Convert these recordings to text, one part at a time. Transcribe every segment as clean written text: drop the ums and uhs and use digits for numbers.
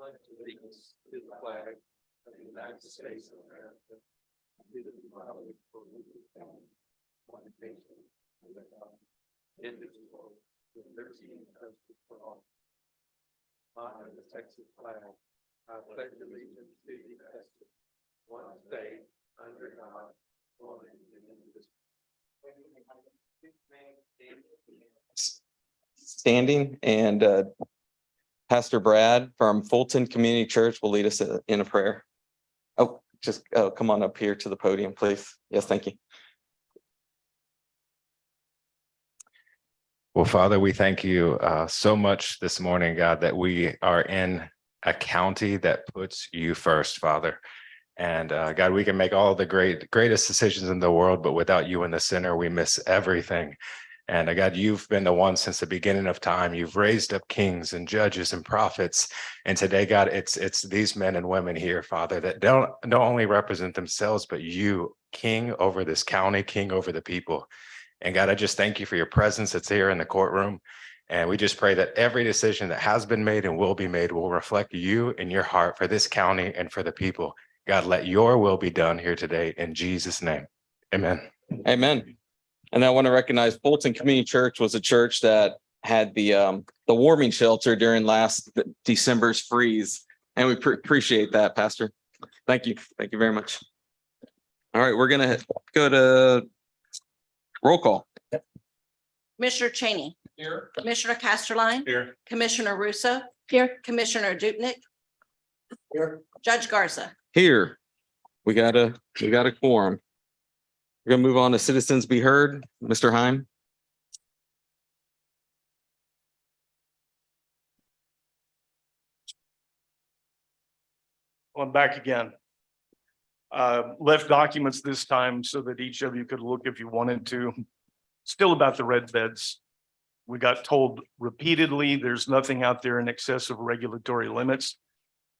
pledge allegiance to the flag of the United States of America, to the republic for which it stands, one nation, under God, indivisible, with liberty and justice for all. Honor the Texas flag. I pledge allegiance to the Texas, one state, under God, one and indivisible. Standing, and Pastor Brad from Fulton Community Church will lead us in a prayer. Come on up here to the podium, please. Yes, thank you. Well, Father, we thank you so much this morning, God, that we are in a county that puts you first, Father. And God, we can make all the greatest decisions in the world, but without you in the center, we miss everything. And God, you've been the one since the beginning of time. You've raised up kings and judges and prophets. And today, God, it's these men and women here, Father, that don't only represent themselves, but you, King over this county, King over the people. And God, I just thank you for your presence that's here in the courtroom. And we just pray that every decision that has been made and will be made will reflect you and your heart for this county and for the people. God, let your will be done here today in Jesus' name. Amen. Amen. And I want to recognize Fulton Community Church was a church that had the warming shelter during last December's freeze. And we appreciate that, Pastor. Thank you. Thank you very much. All right, we're going to go to roll call. Commissioner Cheney. Here. Commissioner Casterline. Here. Commissioner Russo. Here. Commissioner Dupnick. Here. Judge Garza. Here, we got a quorum. We're going to move on to citizens be heard. Mr. Heim. Well, I'm back again. Left documents this time so that each of you could look if you wanted to. Still about the red beds. We got told repeatedly there's nothing out there in excess of regulatory limits.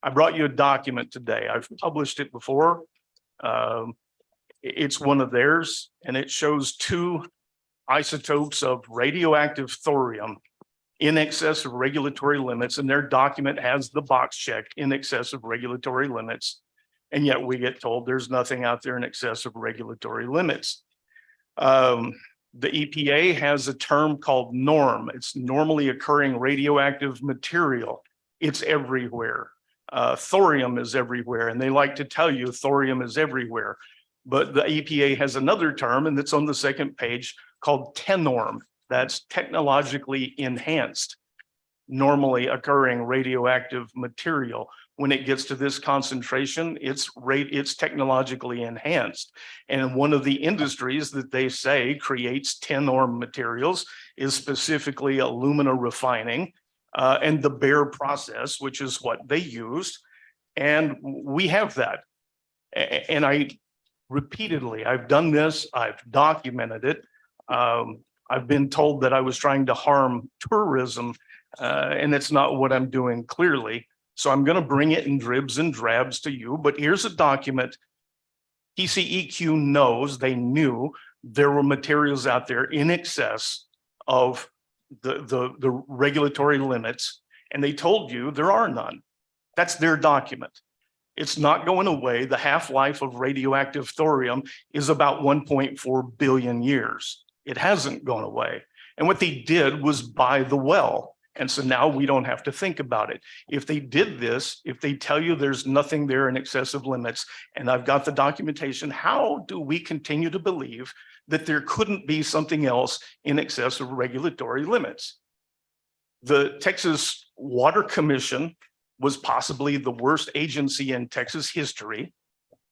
I brought you a document today. I've published it before. It's one of theirs, and it shows 2 isotopes of radioactive thorium in excess of regulatory limits, and their document has the box checked in excess of regulatory limits. And yet we get told there's nothing out there in excess of regulatory limits. The EPA has a term called NORM. It's normally occurring radioactive material. It's everywhere. Thorium is everywhere, and they like to tell you thorium is everywhere. But the EPA has another term, and it's on the second page, called TENORM. That's technologically enhanced, normally occurring radioactive material. When it gets to this concentration, it's technologically enhanced. And one of the industries that they say creates TENORM materials is specifically alumina refining and the Bayer process, which is what they used. And we have that. And I've done this, I've documented it. I've been told that I was trying to harm tourism, and it's not what I'm doing clearly. So I'm going to bring it in dribs and drabs to you, but here's a document. TCEQ knows, they knew there were materials out there in excess of the regulatory limits, and they told you there are none. That's their document. It's not going away. The half-life of radioactive thorium is about 1.4 billion years. It hasn't gone away. And what they did was buy the well. And so now we don't have to think about it. If they did this, if they tell you there's nothing there in excess of limits, and I've got the documentation, how do we continue to believe that there couldn't be something else in excess of regulatory limits? The Texas Water Commission was possibly the worst agency in Texas history.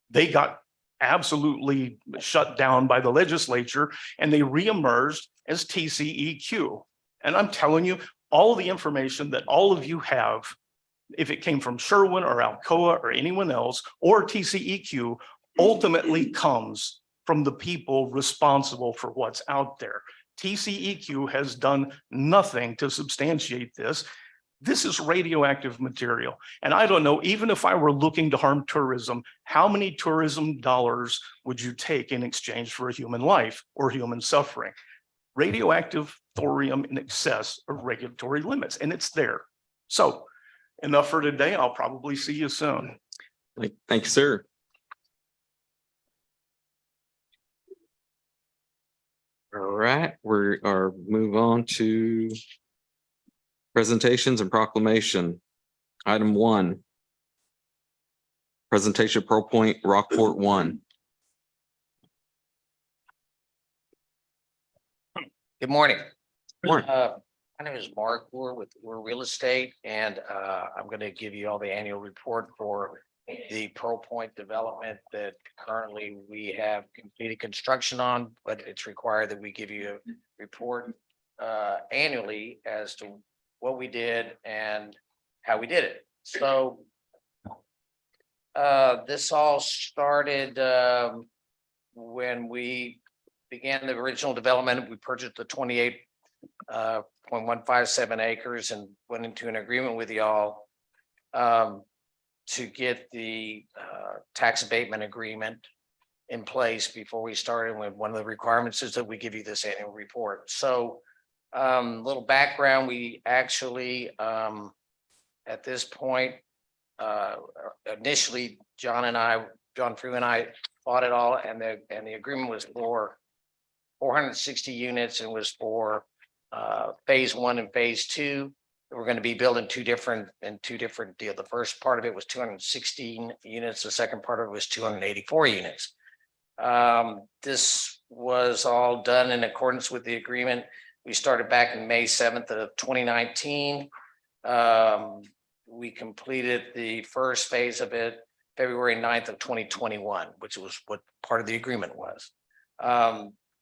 They got absolutely shut down by the legislature, and they reemerged as TCEQ. And I'm telling you, all the information that all of you have, if it came from Sherwin or Alcoa or anyone else or TCEQ, ultimately comes from the people responsible for what's out there. TCEQ has done nothing to substantiate this. This is radioactive material. And I don't know, even if I were looking to harm tourism, how many tourism dollars would you take in exchange for a human life or human suffering? Radioactive thorium in excess of regulatory limits, and it's there. So enough for today. I'll probably see you soon. Thank you, sir. All right, move on to presentations and proclamation. Item 1. Presentation Pearl Point Rockport 1. Good morning. Morning. My name is Mark Moore with Moore Real Estate, and I'm going to give you all the annual report for the Pearl Point development that currently we have completed construction on, but it's required that we give you a report annually as to what we did and how we did it. So this all started when we began the original development. We purchased the 28.157 acres and went into an agreement with y'all to get the tax abatement agreement in place before we started. With one of the requirements is that we give you this annual report. So little background, we actually at this point initially John Frew and I bought it all, and the agreement was for 460 units and was for phase 1 and phase 2. We're going to be building two different deals. The first part of it was 216 units. The second part of it was 284 units. This was all done in accordance with the agreement. We started back in May 7th of 2019. We completed the first phase of it February 9th of 2021, which was what part of the agreement was.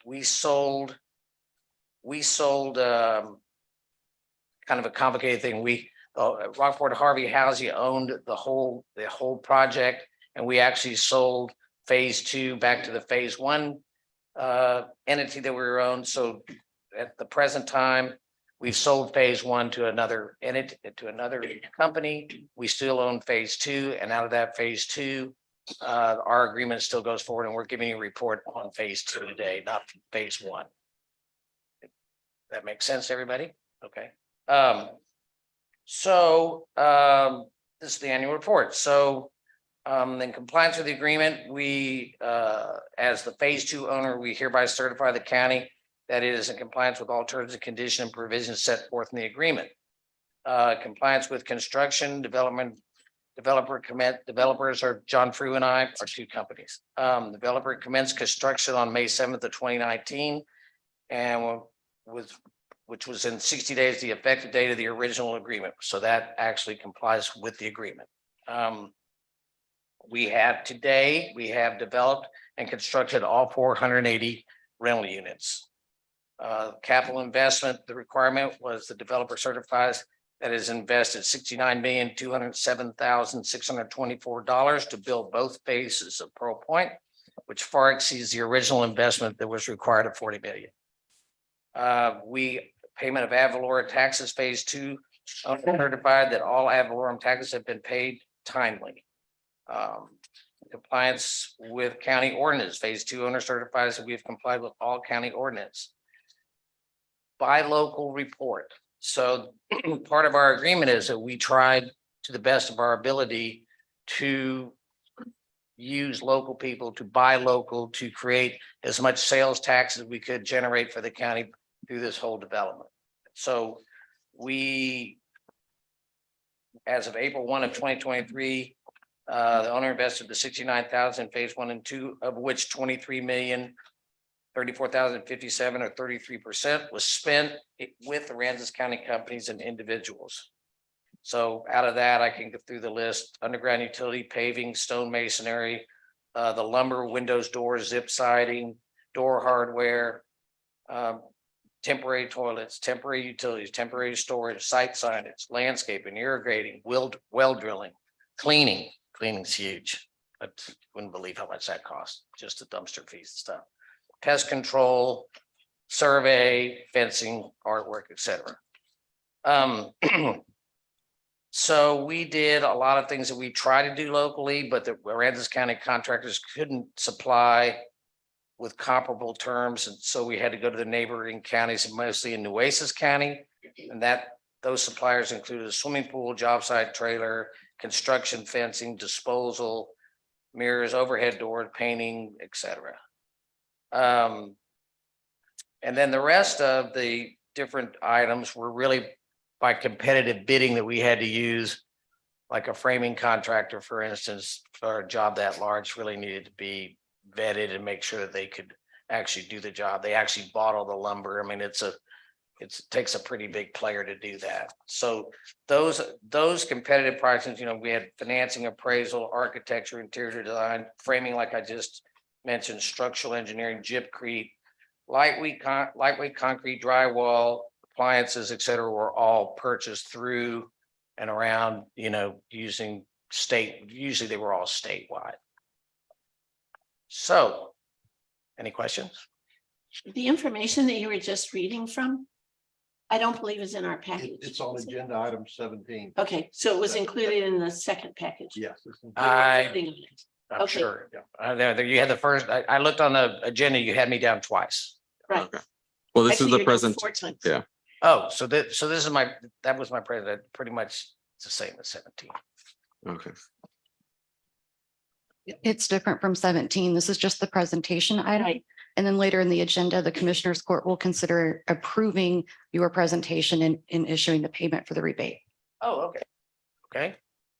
We sold kind of a complicated thing. Rockport Harvey Housing owned the whole project, and we actually sold phase 2 back to the phase 1 entity that we were owned. So at the present time, we've sold phase 1 to another entity, to another company. We still own phase 2, and out of that phase 2, our agreement still goes forward, and we're giving you a report on phase 2 today, not phase 1. That makes sense to everybody? Okay. This is the annual report. So in compliance with the agreement, we as the phase 2 owner, we hereby certify the county that it is in compliance with all terms and conditions and provisions set forth in the agreement. Compliance with construction, developers are John Frew and I, are two companies. Developer commenced construction on May 7th of 2019, and which was in 60 days, the effective date of the original agreement. So that actually complies with the agreement. We have developed and constructed all 480 rental units. Capital investment, the requirement was the developer certifies that is invested $69,207,624 to build both phases of Pearl Point, which far exceeds the original investment that was required of $40 million. Payment of ad valorem taxes, phase 2, certified that all ad valorem taxes have been paid timely. Compliance with county ordinance, phase 2 owner certifies that we have complied with all county ordinance. Buy local report. So part of our agreement is that we tried to the best of our ability to use local people, to buy local, to create as much sales tax as we could generate for the county through this whole development. So we, as of April 1 of 2023, the owner invested the 69,000 phase 1 and 2, of which 23,034,057 or 33% was spent with Aransas County companies and individuals. So out of that, I can go through the list: underground utility, paving, stone masonry, the lumber, windows, doors, zip siding, door hardware, temporary toilets, temporary utilities, temporary storage, site signage, landscaping, irrigating, well drilling, cleaning. Cleaning's huge. I wouldn't believe how much that costs, just the dumpster fees and stuff. Pest control, survey, fencing, artwork, etc. So we did a lot of things that we try to do locally, but the Aransas County contractors couldn't supply with comparable terms. And so we had to go to the neighboring counties, mostly in Nueces County. And that Those suppliers included a swimming pool, job site trailer, construction fencing, disposal, mirrors, overhead doors, painting, etc. And then the rest of the different items were really by competitive bidding that we had to use. Like a framing contractor, for instance, for a job that large really needed to be vetted and make sure that they could actually do the job. They actually bought all the lumber. I mean, it takes a pretty big player to do that. So those competitive prices, we had financing, appraisal, architecture, interior design, framing, like I just mentioned, structural engineering, gypcrete, lightweight concrete, drywall, appliances, et cetera, were all purchased through and around, using usually they were all statewide. So, any questions? The information that you were just reading from, I don't believe is in our package. It's on agenda item 17. Okay, so it was included in the second package. Yes. I'm Okay. sure. There you had the first, I looked on the agenda, you had me down twice. Right. Okay. Well, this Actually, is the you're down present. 4 times. Yeah. Oh, so this is that was my president, pretty much it's the same as 17. Okay. It's different from 17. This is just the presentation item. Right. And then later in the agenda, the Commissioners Court will consider approving your presentation and in issuing the payment for the rebate. Oh, okay. Okay.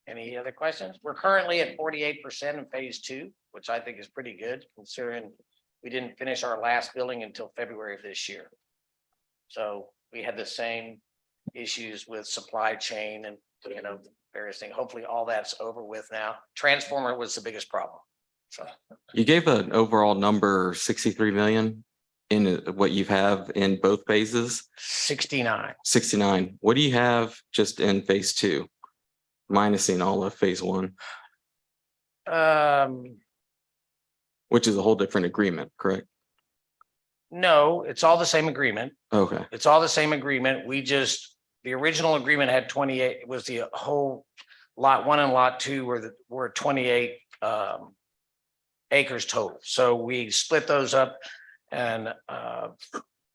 Any other questions? We're currently at 48% in phase 2, which I think is pretty good considering we didn't finish our last building until February of this year. So we had the same issues with supply chain and, various things. Hopefully all that's over with now. Transformer was the biggest problem. So You gave an overall number 63 million in what you have in both phases, 69. 69. What do you have just in phase 2? Minusing all of phase 1, which is a whole different agreement, correct? No, it's all the same agreement. Okay. It's all the same agreement. The original agreement had 28, it was the whole lot 1 and lot 2 were 28 acres total. So we split those up and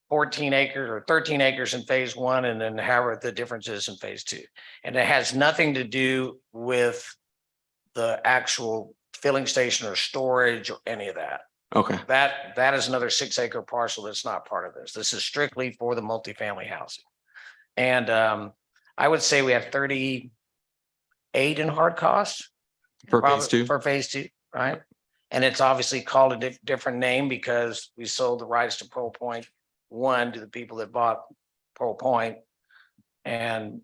14 acres or 13 acres in phase 1, and then however the difference is in phase 2. And it has nothing to do with the actual filling station or storage or any of that. Okay. That is another 6-acre parcel that's not part of this. This is strictly for the multifamily housing. And I would say we have 38 in hard costs. For phase 2? For phase 2, right? And it's obviously called a different name because we sold the rights to Pearl Point 1 to the people that bought Pearl Point. And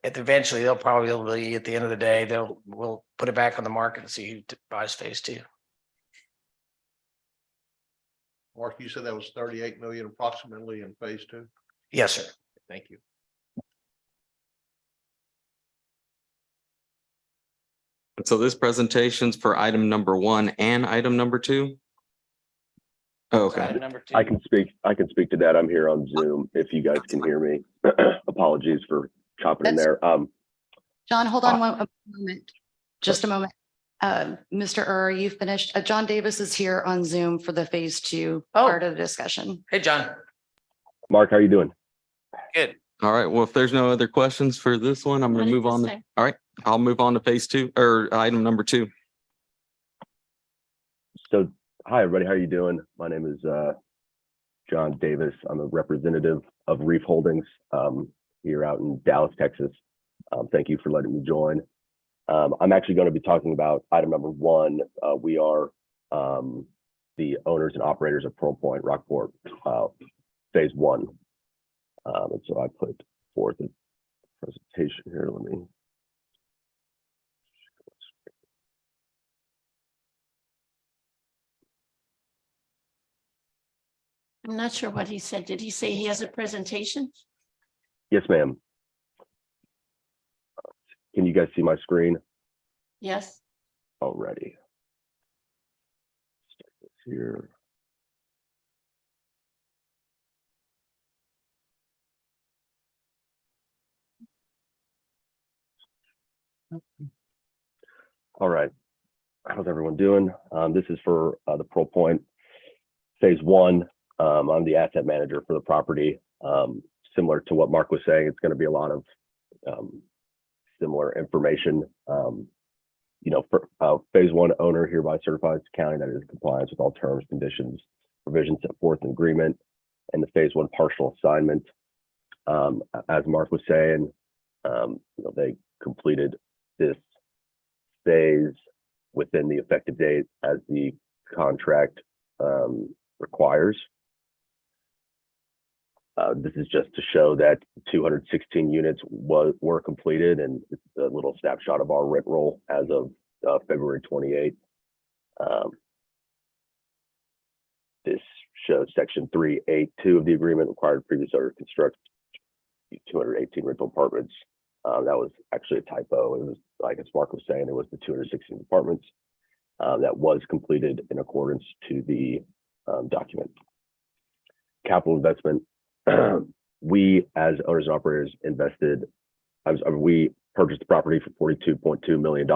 eventually they'll probably, at the end of the day, we'll put it back on the market and see who buys phase 2. Mark, you said that was 38 million approximately in phase 2. Yes, sir. Thank you. And so this presentation's for item number 1 and item number 2? Okay. Item number 2. I can speak to that. I'm here on Zoom if you guys can hear me. Apologies for chopping in there. John, hold on a moment, just a moment. Mr. you've finished. John Davis is here on Zoom for the phase 2 part of the discussion. Hey, John. Mark, how are you doing? Good. All right. Well, if there's no other questions for this one, I'm going to move on. All right. I'll move on to phase 2 or item number 2. So, hi, everybody. How are you doing? My name is John Davis. I'm a representative of Reef Holdings here out in Dallas, Texas. Thank you for letting me join. I'm actually going to be talking about item number 1. We are the owners and operators of Pearl Point, Rockport, phase 1. And so I put forth a presentation here. Let me. I'm not sure what he said. Did he say he has a presentation? Yes, ma'am. Can you guys see my screen? Yes. Already. Start this here. All right. How's everyone doing? This is for the Pearl Point phase 1. I'm the asset manager for the property. similar to what Mark was saying, it's going to be a lot of similar information. For phase one owner hereby certifies the county that it is in compliance with all terms, conditions, provisions set forth in agreement, and the phase one partial assignment. As Mark was saying, they completed this phase within the effective date as the contract requires. This is just to show that 216 units were completed, and it's a little snapshot of our rent roll as of February 28th. This shows section 3A2 of the agreement required previous owner to construct 218 rental apartments. That was actually a typo. It was, like as Mark was saying, it was the 216 apartments that was completed in accordance to the document. Capital investment. We, as owners and operators, we purchased the property for $42.2 million,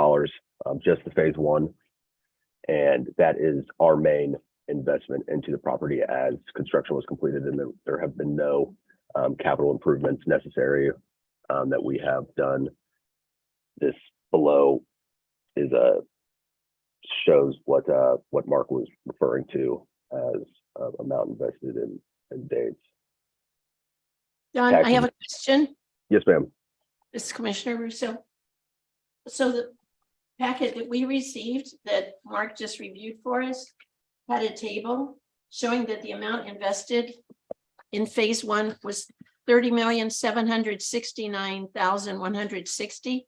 just the phase one. And that is our main investment into the property as construction was completed, and there have been no capital improvements necessary that we have done. This below is shows what Mark was referring to as amount invested in dates. John, I have a question. Yes, ma'am. This is Commissioner Russo. So the packet that we received that Mark just reviewed for us had a table showing that the amount invested in phase one was $30,769,160,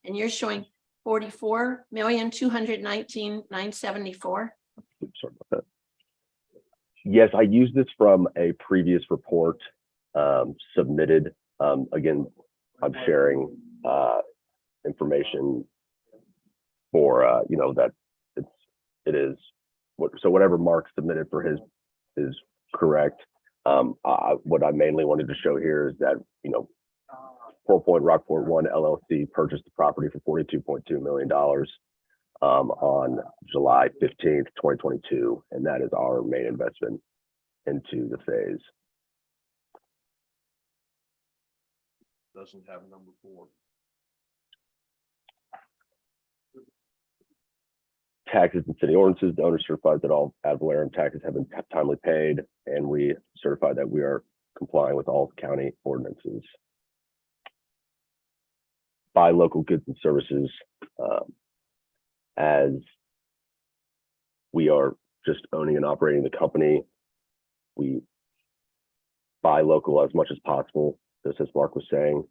and you're showing $44,219,974. Sorry about that. Yes, I used this from a previous report submitted. Again, I'm sharing information for that it is so whatever Mark submitted for his is correct. What I mainly wanted to show here is that 4 Point Rockport One LLC purchased the property for $42.2 million on July 15th, 2022, and that is our main investment into the phase. Doesn't have number 4. Taxes and city ordinances. The owner certifies that all ad valorem taxes have been timely paid, and we certify that we are complying with all county ordinances. Buy local goods and services. As we are just owning and operating the company, we buy local as much as possible. Just as Mark was saying,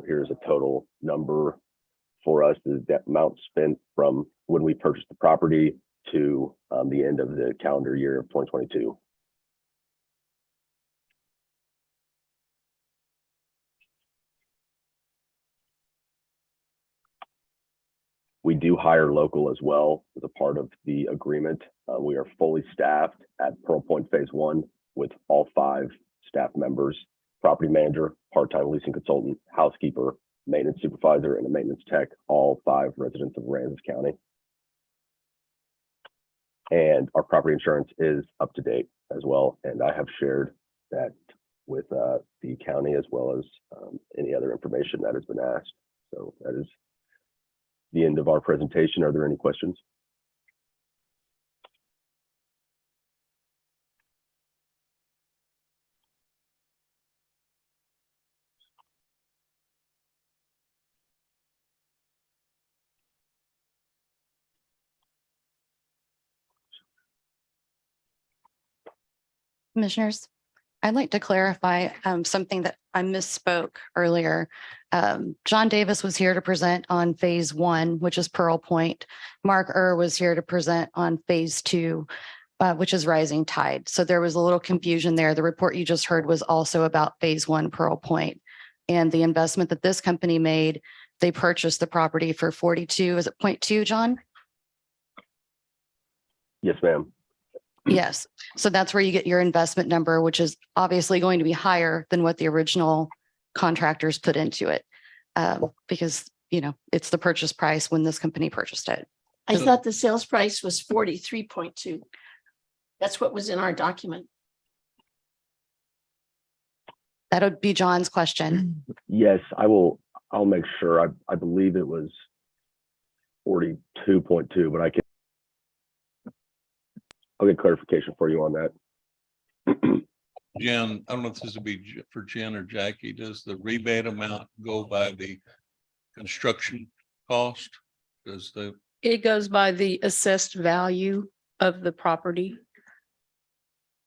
here's a total number for us, is that amount spent from when we purchased the property to the end of the calendar year of 2022. We do hire local as well as a part of the agreement. We are fully staffed at Pearl Point Phase 1 with all 5 staff members: property manager, part-time leasing consultant, housekeeper, maintenance supervisor, and a maintenance tech, all 5 residents of Aransas County. And our property insurance is up to date as well. And I have shared that with the county as well as any other information that has been asked. So that is the end of our presentation. Are there any questions? Commissioners, I'd like to clarify something that I misspoke earlier. John Davis was here to present on phase 1, which is Pearl Point. Mark was here to present on phase 2, which is Rising Tide. So there was a little confusion there. The report you just heard was also about phase 1 Pearl Point, and the investment that this company made. They purchased the property for 42. Is it 0.2, John? Yes, ma'am. Yes. So that's where you get your investment number, which is obviously going to be higher than what the original contractors put into it. Because, it's the purchase price when this company purchased it. I thought the sales price was 43.2. That's what was in our document. That would be John's question. Yes, I'll make sure. I believe it was 42.2, but I'll get clarification for you on that. Jen, I don't know if this would be for Jen or Jackie. Does the rebate amount go by the construction cost? Does the, It goes by the assessed value of the property.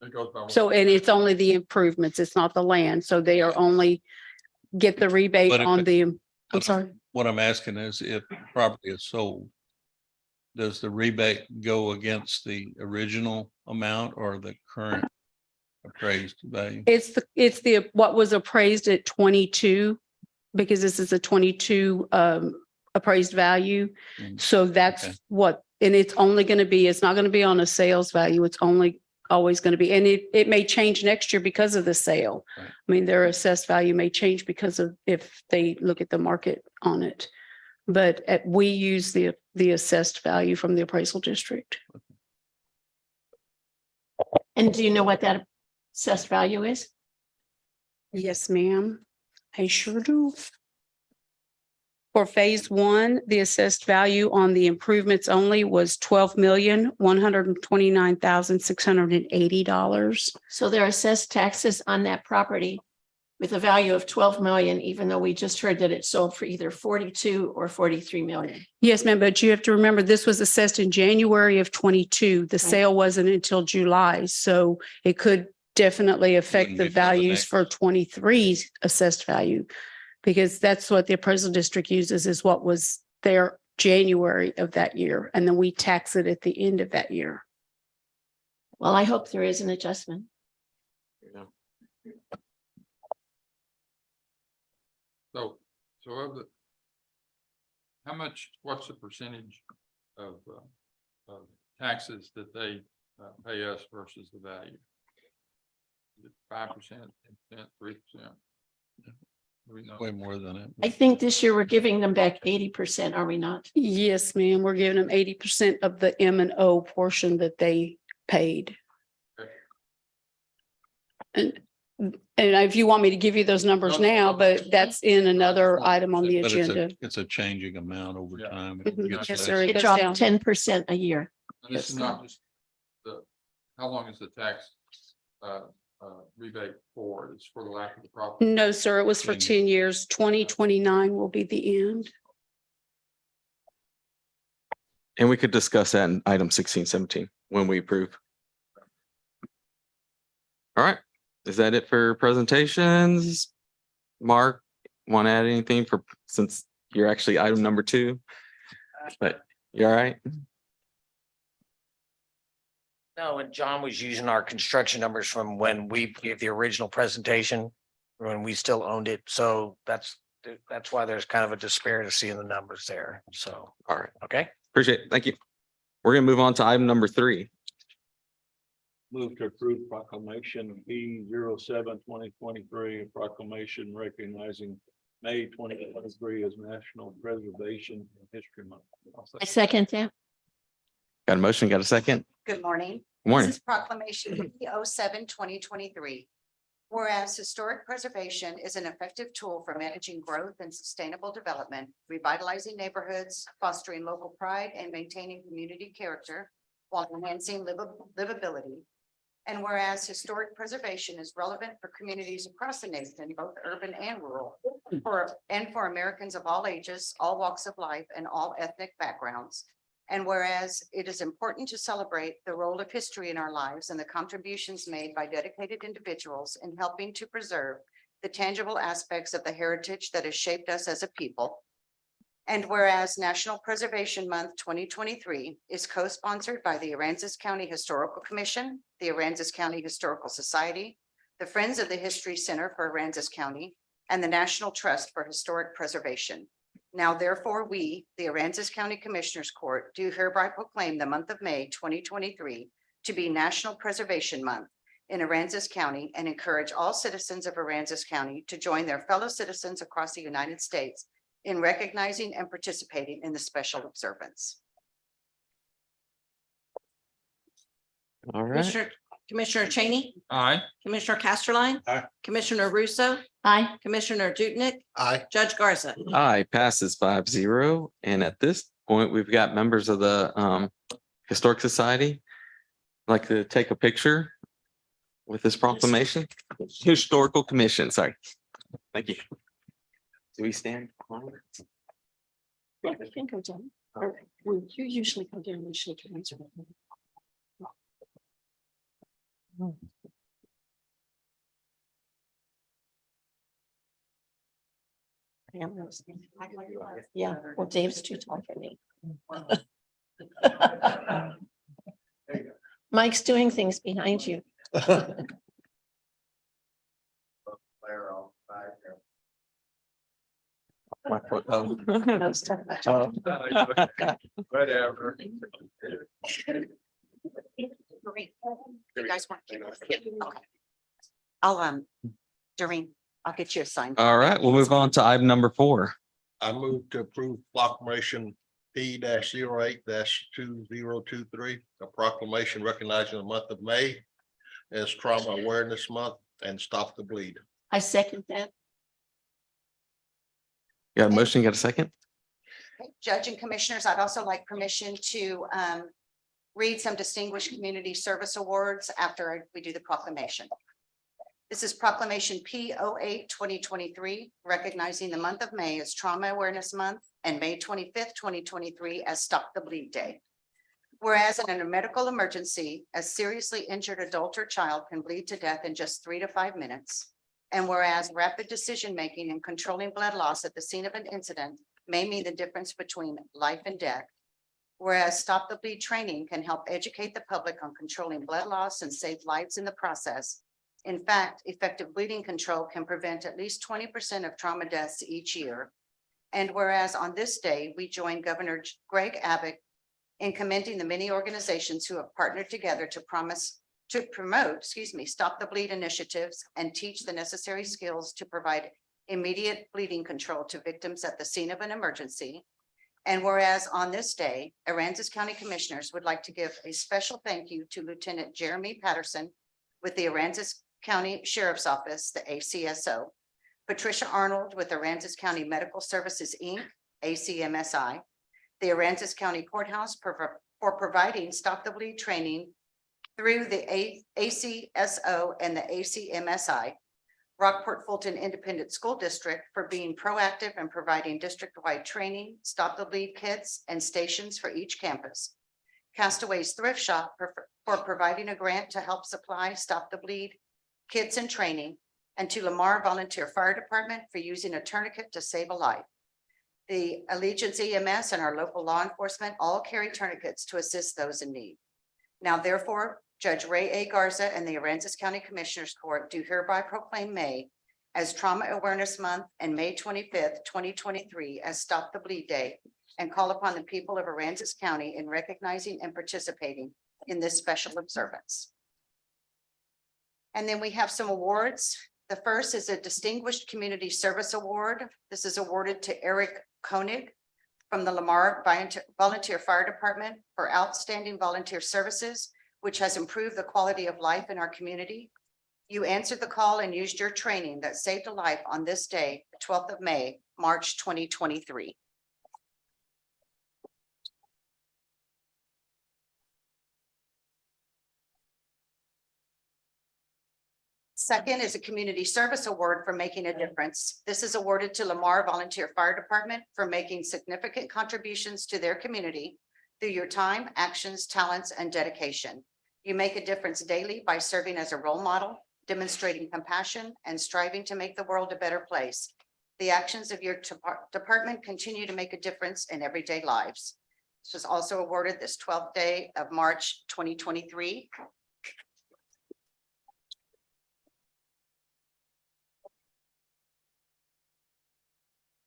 it goes by? So, and it's only the improvements, it's not the land. So they are only get the rebate But if on it- the, I'm sorry. What I'm asking is if property is sold, does the rebate go against the original amount or the current appraised value? It's the, what was appraised at 22, because this is a 22 appraised value. Mm. So that's Okay. what, and it's only going to be, it's not going to be on a sales value. It's only always going to be, and it may change next year because of the sale. Right. I mean, their assessed value may change because of if they look at the market on it. But we use the assessed value from the appraisal district. And do you know what that assessed value is? Yes, ma'am. I sure do. For phase one, the assessed value on the improvements only was $12,129,680. So there are assessed taxes on that property with a value of 12 million, even though we just heard that it sold for either 42 or 43 million. Yes, ma'am, but you have to remember, this was assessed in January of 22. The sale wasn't until July, so it could definitely affect Wouldn't the be till the values next- for 23's assessed value. Because that's what the appraisal district uses, is what was there January of that year, and then we tax it at the end of that year. Well, I hope there is an adjustment. So of the, how much, what's the percentage of taxes that they pay us versus the value? 5%, 10%, 3%? Way more than it. I think this year we're giving them back 80%, are we not? Yes, ma'am, we're giving them 80% of the M and O portion that they paid. Okay. And if you want me to give you those numbers No, no, now, no. but that's in another item on the But agenda. it's a changing amount over time. Mhm. It gets Yes, less. sir. It It goes dropped down. 10% a year. And this is not just how long is the tax rebate for? It's for the lack of the property. No, sir, it was for 10 years. 2029 will be the end. And we could discuss that in item 16, 17 when we approve. All right, is that it for presentations? Mark, want to add anything since you're actually item number 2? But you're all right? No, and John was using our construction numbers from when we gave the original presentation, when we still owned it. So that's why there's kind of a disparity in the numbers there. So, All right, okay. appreciate it. Thank you. We're gonna move on to item number 3. Move to approve proclamation B07-2023, a proclamation recognizing May 2023 as National Preservation and History Month. I second that. Got a motion, got a second? Good morning. Good morning. This is proclamation B07-2023. Whereas historic preservation is an effective tool for managing growth and sustainable development, revitalizing neighborhoods, fostering local pride, and maintaining community character while enhancing livability. And whereas historic preservation is relevant for communities across the nation, both urban and rural, for Americans of all ages, all walks of life, and all ethnic backgrounds. And whereas it is important to celebrate the role of history in our lives and the contributions made by dedicated individuals in helping to preserve the tangible aspects of the heritage that has shaped us as a people. And whereas National Preservation Month 2023 is co-sponsored by the Aransas County Historical Commission, the Aransas County Historical Society, the Friends of the History Center for Aransas County, and the National Trust for Historic Preservation. Now therefore, we, the Aransas County Commissioners Court, do hereby proclaim the month of May 2023 to be National Preservation Month in Aransas County and encourage all citizens of Aransas County to join their fellow citizens across the United States in recognizing and participating in the special observance. All right. Commissioner Cheney, Aye. Commissioner Casterline. Aye. Commissioner Russo, Aye. Commissioner Dutnick, Aye. Judge Garza. Aye, passes 5-0. And at this point, we've got members of the Historic Society. Like to take a picture with this proclamation. Historical Commission, sorry. Thank you. Do we stand? Yeah, we can go down. Or you usually go down and shake hands. with me. Yeah, well, Dave's too tall for me. Mike's doing things behind you. My foot, oh. No, stop that. Oh. Whatever. You guys want? Okay. I'll, Doreen, I'll get you a sign. All right, we'll move on to item number 4. I move to approve proclamation P-08-2023, a proclamation recognizing the month of May as Trauma Awareness Month and Stop the Bleed. I second that. You got a motion, you got a second? Judge and Commissioners, I'd also like permission to read some Distinguished Community Service Awards after we do the proclamation. This is Proclamation P-08-2023, recognizing the month of May as Trauma Awareness Month and May 25th, 2023 as Stop the Bleed Day. Whereas in a medical emergency, a seriously injured adult or child can bleed to death in just 3 to 5 minutes. And whereas rapid decision-making and controlling blood loss at the scene of an incident may mean the difference between life and death. Whereas Stop the Bleed training can help educate the public on controlling blood loss and save lives in the process. In fact, effective bleeding control can prevent at least 20% of trauma deaths each year. And whereas on this day, we join Governor Greg Abbott in commending the many organizations who have partnered together to promote, Stop the Bleed initiatives and teach the necessary skills to provide immediate bleeding control to victims at the scene of an emergency. And whereas on this day, Aransas County Commissioners would like to give a special thank you to Lieutenant Jeremy Patterson with the Aransas County Sheriff's Office, the ACSO, Patricia Arnold with Aransas County Medical Services, Inc., ACMSI, the Aransas County Courthouse for providing Stop the Bleed training through the ACSO and the ACMSI, Rockport Fulton Independent School District for being proactive and providing district-wide training, Stop the Bleed kits, and stations for each campus. Castaways Thrift Shop for providing a grant to help supply Stop the Bleed kits and training, and to Lamar Volunteer Fire Department for using a tourniquet to save a life. The Allegiance EMS and our local law enforcement all carry tourniquets to assist those in need. Now therefore, Judge Ray A. Garza and the Aransas County Commissioners Court do hereby proclaim May as Trauma Awareness Month and May 25th, 2023 as Stop the Bleed Day, and call upon the people of Aransas County in recognizing and participating in this special observance. And then we have some awards. The first is a Distinguished Community Service Award. This is awarded to Eric Koenig from the Lamar Volunteer Fire Department for outstanding volunteer services, which has improved the quality of life in our community. You answered the call and used your training that saved a life on this day, the 12th of May, March 2023. Second is a Community Service Award for making a difference. This is awarded to Lamar Volunteer Fire Department for making significant contributions to their community through your time, actions, talents, and dedication. You make a difference daily by serving as a role model, demonstrating compassion, and striving to make the world a better place. The actions of your department continue to make a difference in everyday lives. This was also awarded this 12th day of March 2023.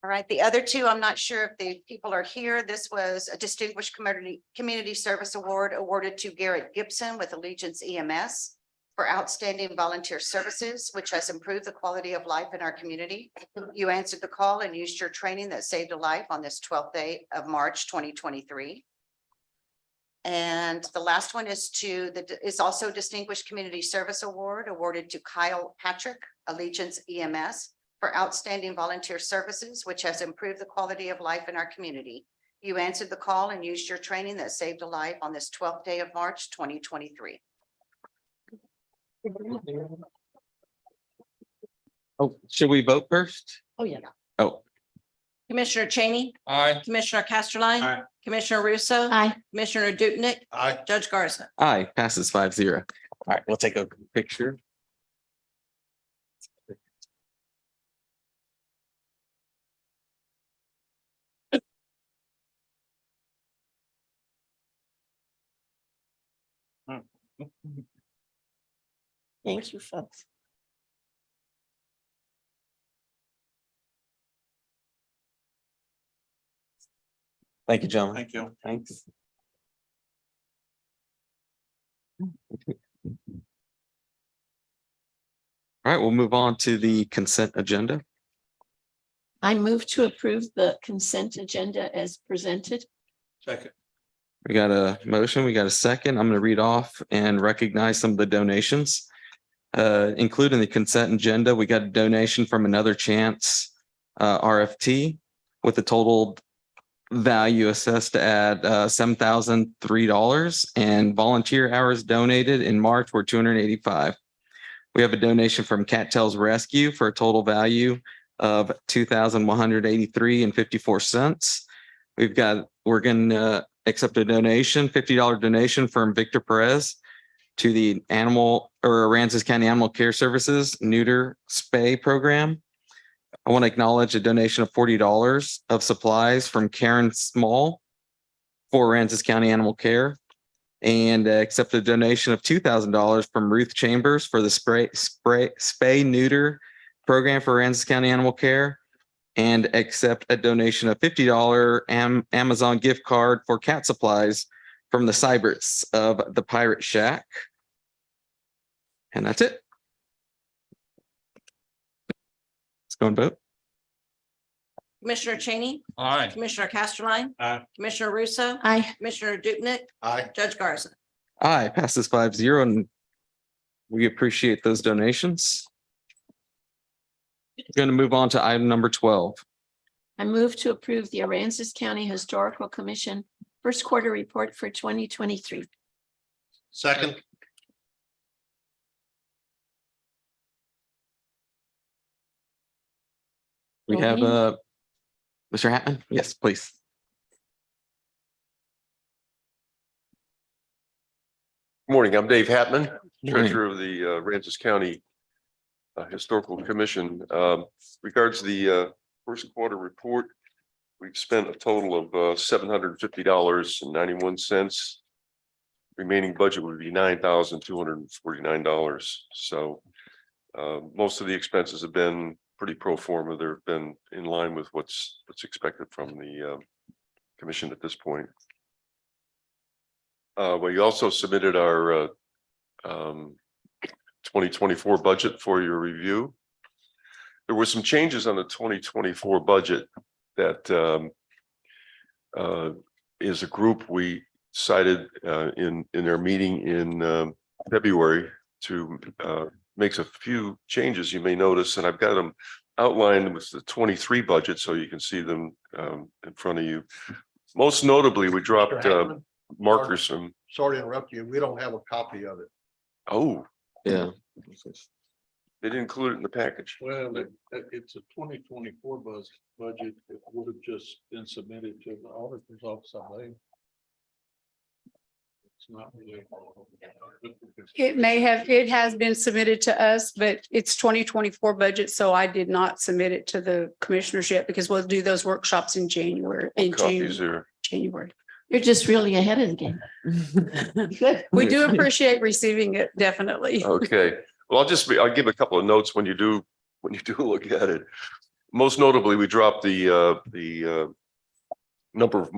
All right, the other two, I'm not sure if the people are here. This was a Distinguished Community Service Award awarded to Garrett Gibson with Allegiance EMS for outstanding volunteer services, which has improved the quality of life in our community. You answered the call and used your training that saved a life on this 12th day of March 2023. And the last one is is also Distinguished Community Service Award awarded to Kyle Patrick, Allegiance EMS, for outstanding volunteer services, which has improved the quality of life in our community. You answered the call and used your training that saved a life on this 12th day of March, 2023. Oh, should we vote first? Oh, yeah. Oh, Commissioner Cheney, Aye. Commissioner Casterline. Aye. Commissioner Russo. Aye. Commissioner Dupnick, Aye. Judge Garza. aye, passes 5-0. All right, we'll take a picture. Thank you, folks. Thank you, gentlemen. Thank you. Thanks. All right, we'll move on to the consent agenda. I move to approve the consent agenda as presented. Second. We got a motion, we got a second. I'm going to read off and recognize some of the donations. Including the consent agenda, we got a donation from Another Chance RFT with a total value assessed at $7,003, and volunteer hours donated in March were 285. We have a donation from Cattails Rescue for a total value of $2,183.54. We're going to accept a donation, $50 donation from Victor Perez to the Aransas County Animal Care Services Neuter Spay Program. I want to acknowledge a donation of $40 of supplies from Karen Small for Aransas County Animal Care, and accept a donation of $2,000 from Ruth Chambers for the spay neuter program for Aransas County Animal Care, and accept a donation of $50 Amazon gift card for cat supplies from the Cyberts of the Pirate Shack. And that's it. Let's go and vote. Commissioner Cheney, Aye. Commissioner Casterline. Aye. Commissioner Russo. Aye. Commissioner Dupnick, Aye. Judge Garza. Aye, passes 5-0, and we appreciate those donations. We're going to move on to item number 12. I move to approve the Aransas County Historical Commission first quarter report for 2023. Second. We have Mr. Hatton. Yes, please. Morning, I'm Dave Hatman, Morning. Treasurer of the Aransas County Historical Commission. Regards to the first quarter report, we've spent a total of $750.91. Remaining budget would be $9,249. So most of the expenses have been pretty pro forma. They've been in line with what's expected from the commission at this point. We also submitted our 2024 budget for your review. There were some changes on the 2024 budget that is a group we cited in their meeting in February to makes a few changes you may notice, and I've got them outlined with the 23 budget so you can see them in front of you. Most notably, we dropped markers from. Sorry to interrupt you. We don't have a copy of it. Oh, Yeah. they didn't include it in the package. Well, it's a 2024 budget. It would have just been submitted to the auditor's office, I believe. It's not really. It has been submitted to us, but it's 2024 budget, so I did not submit it to the commissioners yet because we'll do those workshops in January, Copies there. January. You're just really ahead of the game. Good. We do appreciate receiving it, definitely. Okay, well, I'll give a couple of notes when you do look at it. Most notably, we dropped the number of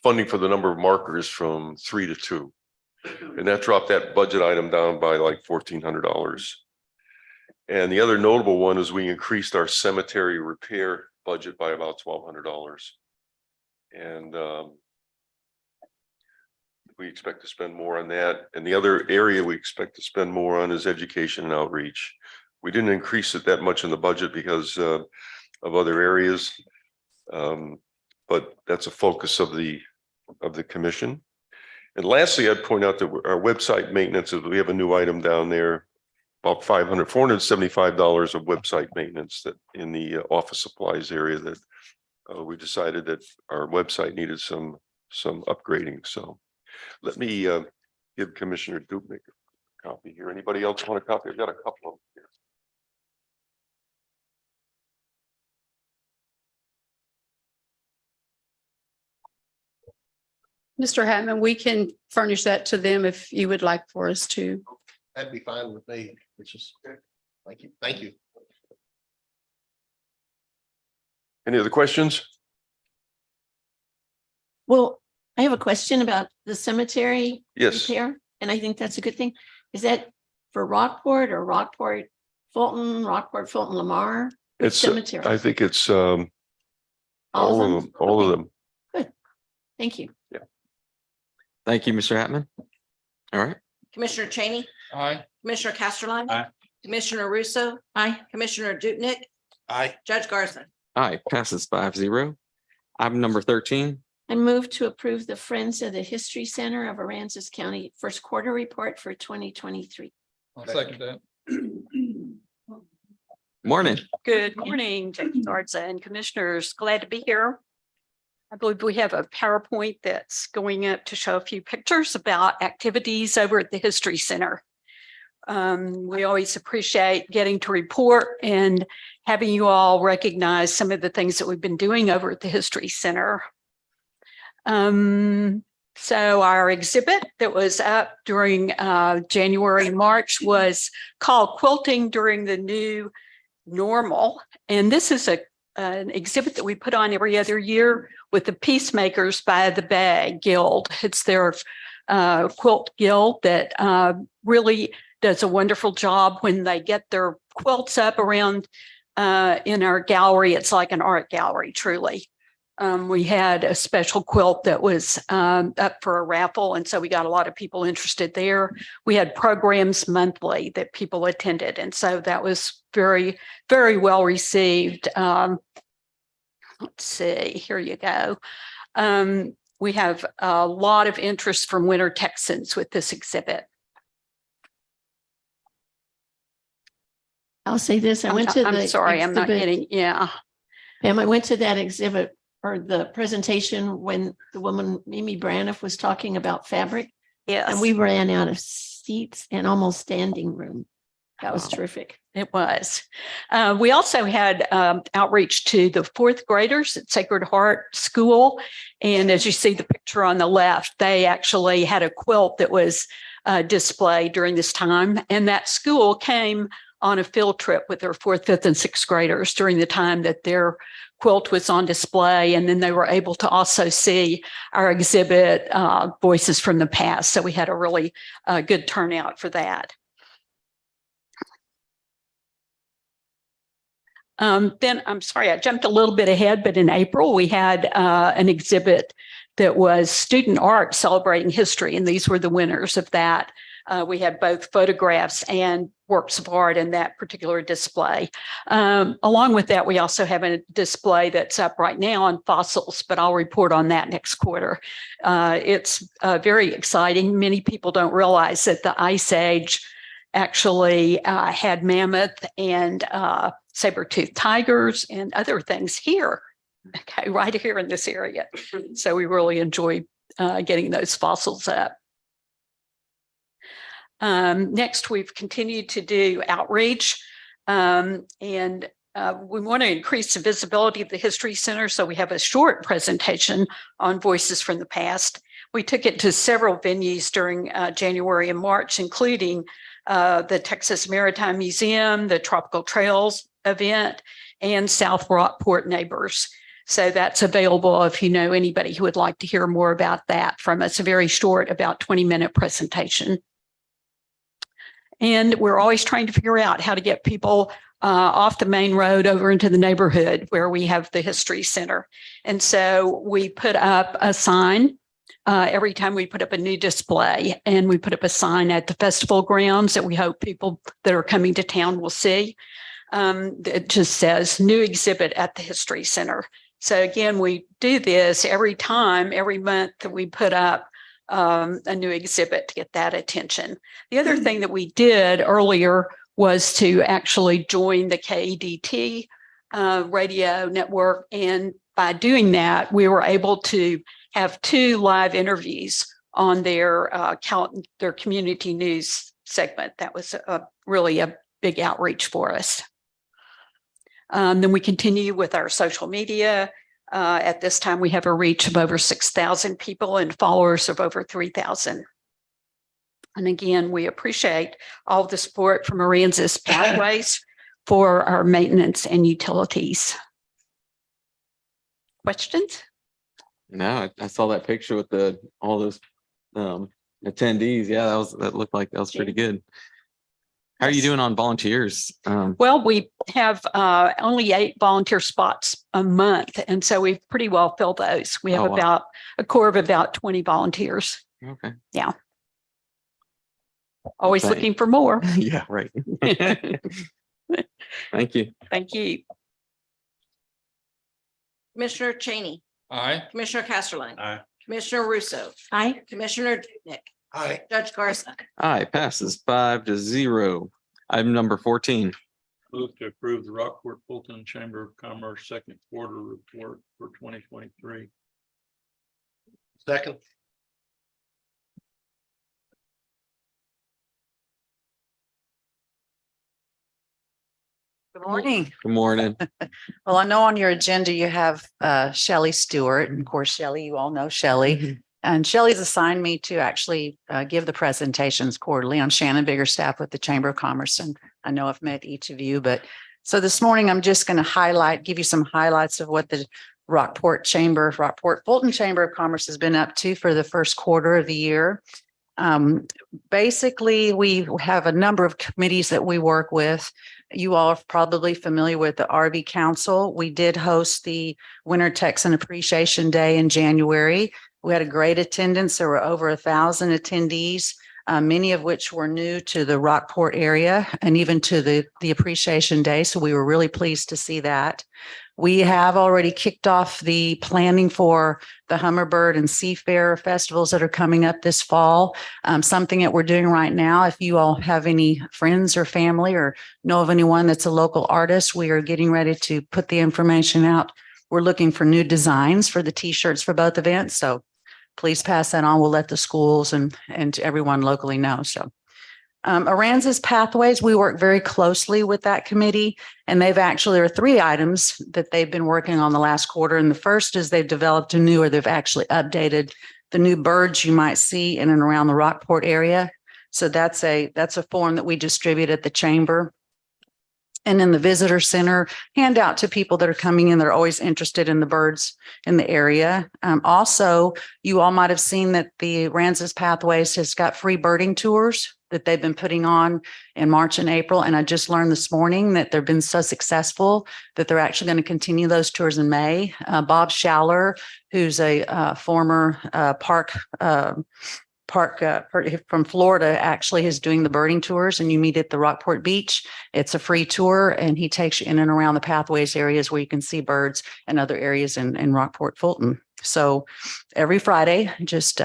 funding for the number of markers from 3 to 2. And that dropped that budget item down by like $1,400. And the other notable one is we increased our cemetery repair budget by about $1,200. And we expect to spend more on that. And the other area we expect to spend more on is education and outreach. We didn't increase it that much in the budget because of other areas. But that's a focus of the commission. And lastly, I'd point out that our website maintenance, we have a new item down there, about $475 of website maintenance that in the office supplies area that we decided that our website needed some upgrading. So let me give Commissioner Dubnik a copy here. Anybody else want a copy? I've got a couple of them here. Mr. Hatman, we can furnish that to them if you would like for us to. That'd be fine with me, which is, thank you, thank you. Any other questions? Well, I have a question about the cemetery Yes. repair, and I think that's a good thing. Is that for Rockport or Rockport Fulton, Lamar? Which It's, cemetery? I think it's All all of them, all of Okay. them. Thank you. Thank you, Mr. Hatman. All right. Commissioner Cheney, Aye. Commissioner Casterline. Aye. Commissioner Russo. Aye. Commissioner Dupnick, Aye. Judge Garza. Aye, passes 5-0. Item number 13. I move to approve the Friends of the History Center of Aransas County first quarter report for 2023. I'll second that. Morning. Good morning, Jackie Garza and commissioners. Glad to be here. I believe we have a PowerPoint that's going up to show a few pictures about activities over at the History Center. We always appreciate getting to report and having you all recognize some of the things that we've been doing over at the History Center. So our exhibit that was up during January and March was called Quilting During the New Normal. And this is an exhibit that we put on every other year with the Peacemakers by the Bay Guild. It's their quilt guild that really does a wonderful job when they get their quilts up around in our gallery. It's like an art gallery, truly. We had a special quilt that was up for a raffle, and so we got a lot of people interested there. We had programs monthly that people attended, and so that was very, very well received. Let's see, here you go. We have a lot of interest from Winter Texans with this exhibit. I'll say this, I went to the. I'm sorry, I'm not exhibit. getting, yeah. Pam, I went to that exhibit or the presentation when the woman Mimi Braniff was talking about fabric. Yes. And we ran out of seats and almost standing room. That was Wow. terrific. It was. We also had outreach to the fourth graders at Sacred Heart School. And as you see the picture on the left, they actually had a quilt that was displayed during this time. And that school came on a field trip with their fourth, fifth, and sixth graders during the time that their quilt was on display. And then they were able to also see our exhibit, Voices from the Past. So we had a really good turnout for that. Then I'm sorry, I jumped a little bit ahead, but in April, we had an exhibit that was student art celebrating history. And these were the winners of that. We had both photographs and works of art in that particular display. Along with that, we also have a display that's up right now on fossils, but I'll report on that next quarter. It's very exciting. Many people don't realize that the Ice Age actually had mammoth and saber-toothed tigers and other things here, okay, right here in this area. So we really enjoy getting those fossils up. Next, we've continued to do outreach and we want to increase the visibility of the History Center. So we have a short presentation on Voices from the Past. We took it to several venues during January and March, including the Texas Maritime Museum, the Tropical Trails event, and South Rockport Neighbors. So that's available if you know anybody who would like to hear more about that from us. A very short, about 20-minute presentation. And we're always trying to figure out how to get people off the main road over into the neighborhood where we have the History Center. And so we put up a sign every time we put up a new display, and we put up a sign at the festival grounds that we hope people that are coming to town will see. It just says new exhibit at the History Center. So again, we do this every month that we put up a new exhibit to get that attention. The other thing that we did earlier was to actually join the KEDT radio network. And by doing that, we were able to have 2 live interviews on their community news segment. That was really a big outreach for us. Then we continue with our social media. At this time, we have a reach of over 6,000 people and followers of over 3,000. And again, we appreciate all the support from Aransas Pathways for our maintenance and utilities. Questions? No, I saw that picture with all those attendees. Yeah, that looked like that was pretty good. How are you doing on volunteers? Well, we have only 8 volunteer spots a month, and so we've pretty well filled those. We have about a core of about 20 volunteers. Okay. Yeah. Always looking for more. Yeah, right. Thank you. Thank you. Commissioner Cheney, Aye. Commissioner Casterline. Aye. Commissioner Russo, Aye. Commissioner Dudnick, Aye. Judge Garza. Aye, passes 5-0. Item number 14. Move to approve the Rockport Fulton Chamber of Commerce second quarter report for 2023. Second. Good morning. Good morning. Well, I know on your agenda you have Shelley Stewart, and of course, Shelley, you all know Shelley. And Shelley's assigned me to actually give the presentations quarterly. I'm Shannon Biggerstaff with the Chamber of Commerce, and I know I've met each of you, but so this morning I'm just going to give you some highlights of what the Rockport Fulton Chamber of Commerce has been up to for the first quarter of the year. Basically, we have a number of committees that we work with. You all are probably familiar with the RV Council. We did host the Winter Texan Appreciation Day in January. We had a great attendance. There were over 1,000 attendees, many of which were new to the Rockport area and even to the Appreciation Day. So we were really pleased to see that. We have already kicked off the planning for the Hummingbird and Seafair festivals that are coming up this fall. Something that we're doing right now, if you all have any friends or family or know of anyone that's a local artist, we are getting ready to put the information out. We're looking for new designs for the t-shirts for both events. So please pass that on. We'll let the schools and everyone locally know. So Aransas Pathways, we work very closely with that committee, and there are 3 items that they've been working on the last quarter. And the first is they've developed they've actually updated the new birds you might see in and around the Rockport area. So that's a form that we distribute at the chamber. And in the visitor center, hand out to people that are coming in. They're always interested in the birds in the area. Also, you all might have seen that the Aransas Pathways has got free birding tours that they've been putting on in March and April. And I just learned this morning that they've been so successful that they're actually going to continue those tours in May. Bob Schaller, who's a former park from Florida, actually is doing the birding tours, and you meet at the Rockport Beach. It's a free tour, and he takes you in and around the pathways areas where you can see birds and other areas in Rockport Fulton. So every Friday, just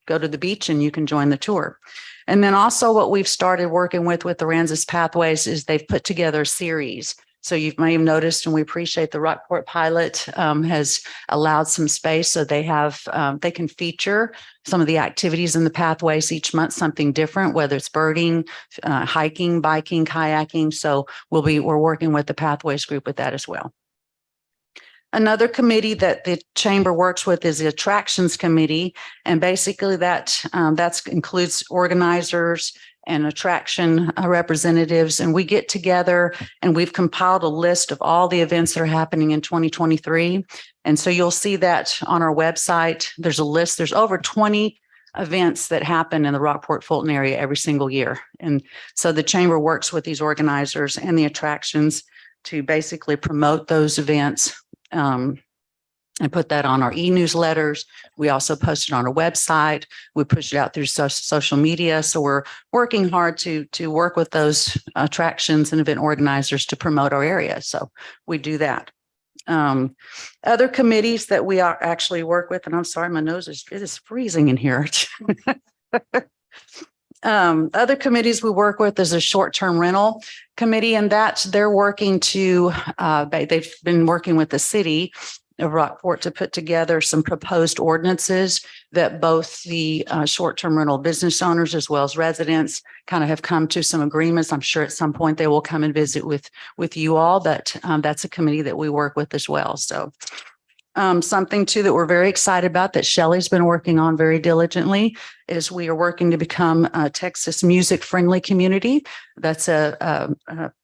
go to the beach and you can join the tour. And then also what we've started working with the Aransas Pathways is they've put together a series. So you may have noticed, and we appreciate the Rockport pilot has allowed some space. So they can feature some of the activities in the pathways each month, something different, whether it's birding, hiking, biking, kayaking. So we're working with the Pathways group with that as well. Another committee that the chamber works with is the Attractions Committee. And basically that includes organizers and attraction representatives. And we get together and we've compiled a list of all the events that are happening in 2023. And so you'll see that on our website. There's a list. There's over 20 events that happen in the Rockport Fulton area every single year. And so the chamber works with these organizers and the attractions to basically promote those events. and put that on our e-newsletters. We also post it on our website. We push it out through social media. So we're working hard to work with those attractions and event organizers to promote our area. So we do that. Other committees that we are actually work with, and I'm sorry, my nose it is freezing in here. Other committees we work with is a short-term rental committee, and they're working to, they've been working with the city of Rockport to put together some proposed ordinances that both the short-term rental business owners as well as residents kind of have come to some agreements. I'm sure at some point they will come and visit with you all, but that's a committee that we work with as well. So something too that we're very excited about that Shelley's been working on very diligently is we are working to become a Texas music friendly community. That's a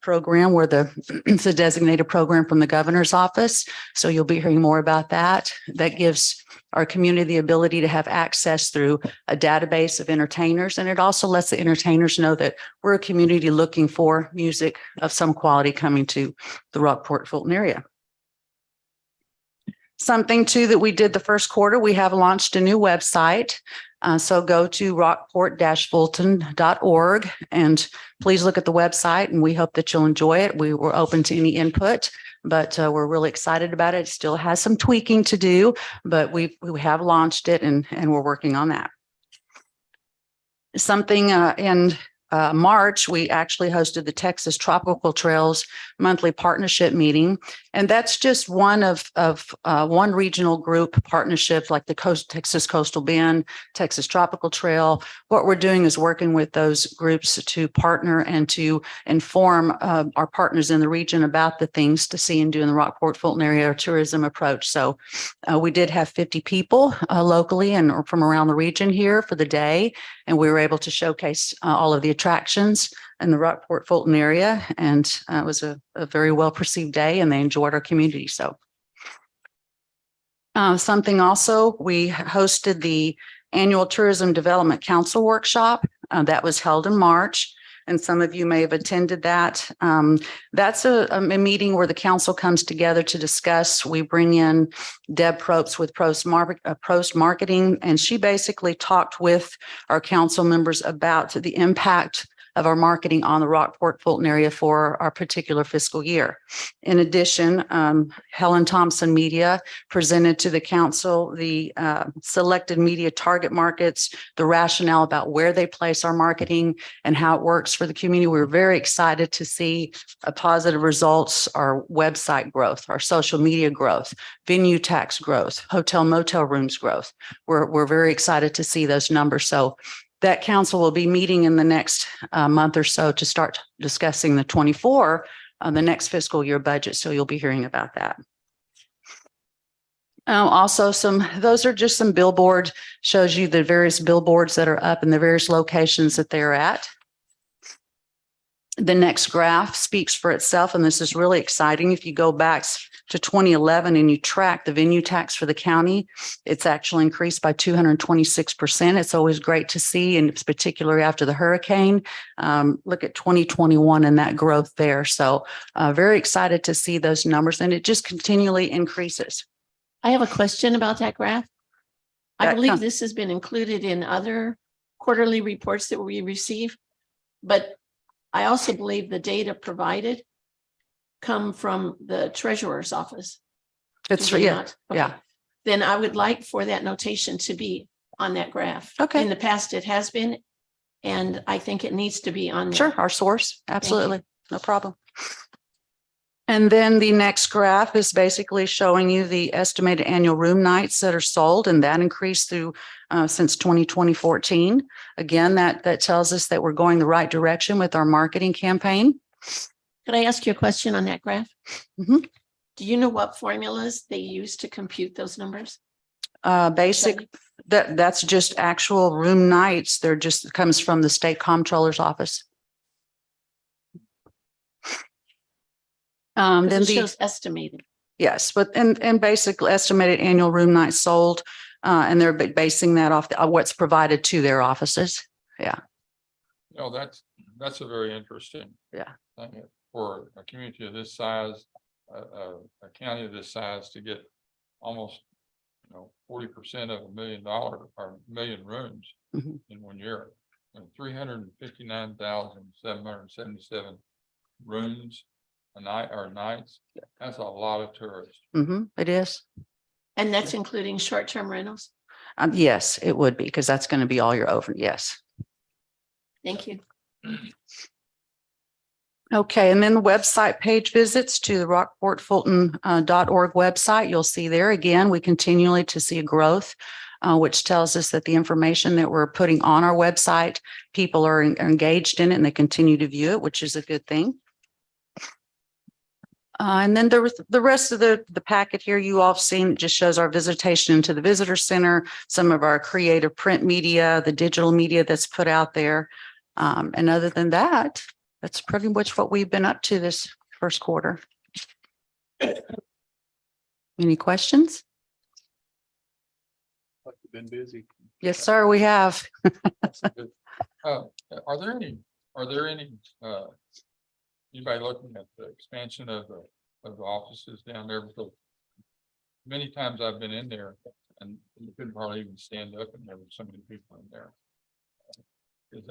program where it's a designated program from the governor's office. So you'll be hearing more about that. That gives our community the ability to have access through a database of entertainers. And it also lets the entertainers know that we're a community looking for music of some quality coming to the Rockport Fulton area. Something too that we did the first quarter, we have launched a new website. So go to rockport-fulton.org and please look at the website, and we hope that you'll enjoy it. We were open to any input, but we're really excited about it. It still has some tweaking to do, but we have launched it and we're working on that. Something in March, we actually hosted the Texas Tropical Trails monthly partnership meeting. And that's just one of one regional group partnership like the Texas Coastal Bend, Texas Tropical Trail. What we're doing is working with those groups to partner and to inform our partners in the region about the things to see and do in the Rockport Fulton area tourism approach. So we did have 50 people locally and from around the region here for the day. And we were able to showcase all of the attractions in the Rockport Fulton area. And it was a very well perceived day and they enjoyed our community. So something also, we hosted the annual Tourism Development Council workshop that was held in March. And some of you may have attended that. That's a meeting where the council comes together to discuss. We bring in Deb Probst with Probst Marketing, and she basically talked with our council members about the impact of our marketing on the Rockport Fulton area for our particular fiscal year. In addition, Helen Thompson Media presented to the council the selected media target markets, the rationale about where they place our marketing and how it works for the community. We were very excited to see positive results, our website growth, our social media growth, venue tax growth, hotel motel rooms growth. We're very excited to see those numbers. So that council will be meeting in the next month or so to start discussing the the next fiscal year budget. So you'll be hearing about that. Also, those are just some billboard, shows you the various billboards that are up in the various locations that they're at. The next graph speaks for itself, and this is really exciting. If you go back to 2011 and you track the venue tax for the county, it's actually increased by 226%. It's always great to see, and it's particularly after the hurricane. Look at 2021 and that growth there. So very excited to see those numbers, and it just continually increases. I have a question about that graph. I believe this has been included in other quarterly reports that we receive, but I also believe the data provided come from the treasurer's office. It's Okay. yeah. Then I would like for that notation to be on that graph. Okay. In the past, it has been, and I think it needs to be on there. Sure, our source, absolutely, no problem. And then the next graph is basically showing you the estimated annual room nights that are sold, and that increased through since 2014. Again, that tells us that we're going the right direction with our marketing campaign. Could I ask you a question on that graph? Mhm. Do you know what formulas they use to compute those numbers? Basic, that's just actual room nights. They're just comes from the state comptroller's office. Then Then it shows estimated. yes, but and basically estimated annual room nights sold, and they're basing that off what's provided to their offices. Yeah. No, that's a very interesting. Yeah. Thing for a community of this size, a county of this size to get almost, 40% of $1 million or 1,000,000 rooms Mhm. in 1 year. And 359,777 rooms a night or nights. That's a lot of tourists. It is. And that's including short-term rentals. Yes, it would be, because that's going to be all your over. Yes. Thank you. Okay, and then the website page visits to the rockportfulton.org website. You'll see there again, we continually to see growth, which tells us that the information that we're putting on our website, people are engaged in it and they continue to view it, which is a good thing. And then the rest of the packet here you all have seen just shows our visitation into the visitor center, some of our creative print media, the digital media that's put out there. And other than that, that's pretty much what we've been up to this first quarter. Any questions? You've been busy. Yes, sir, we have. Are there any, anybody looking at the expansion of the offices down there? Because many times I've been in there and you couldn't hardly even stand up and there were so many people in there.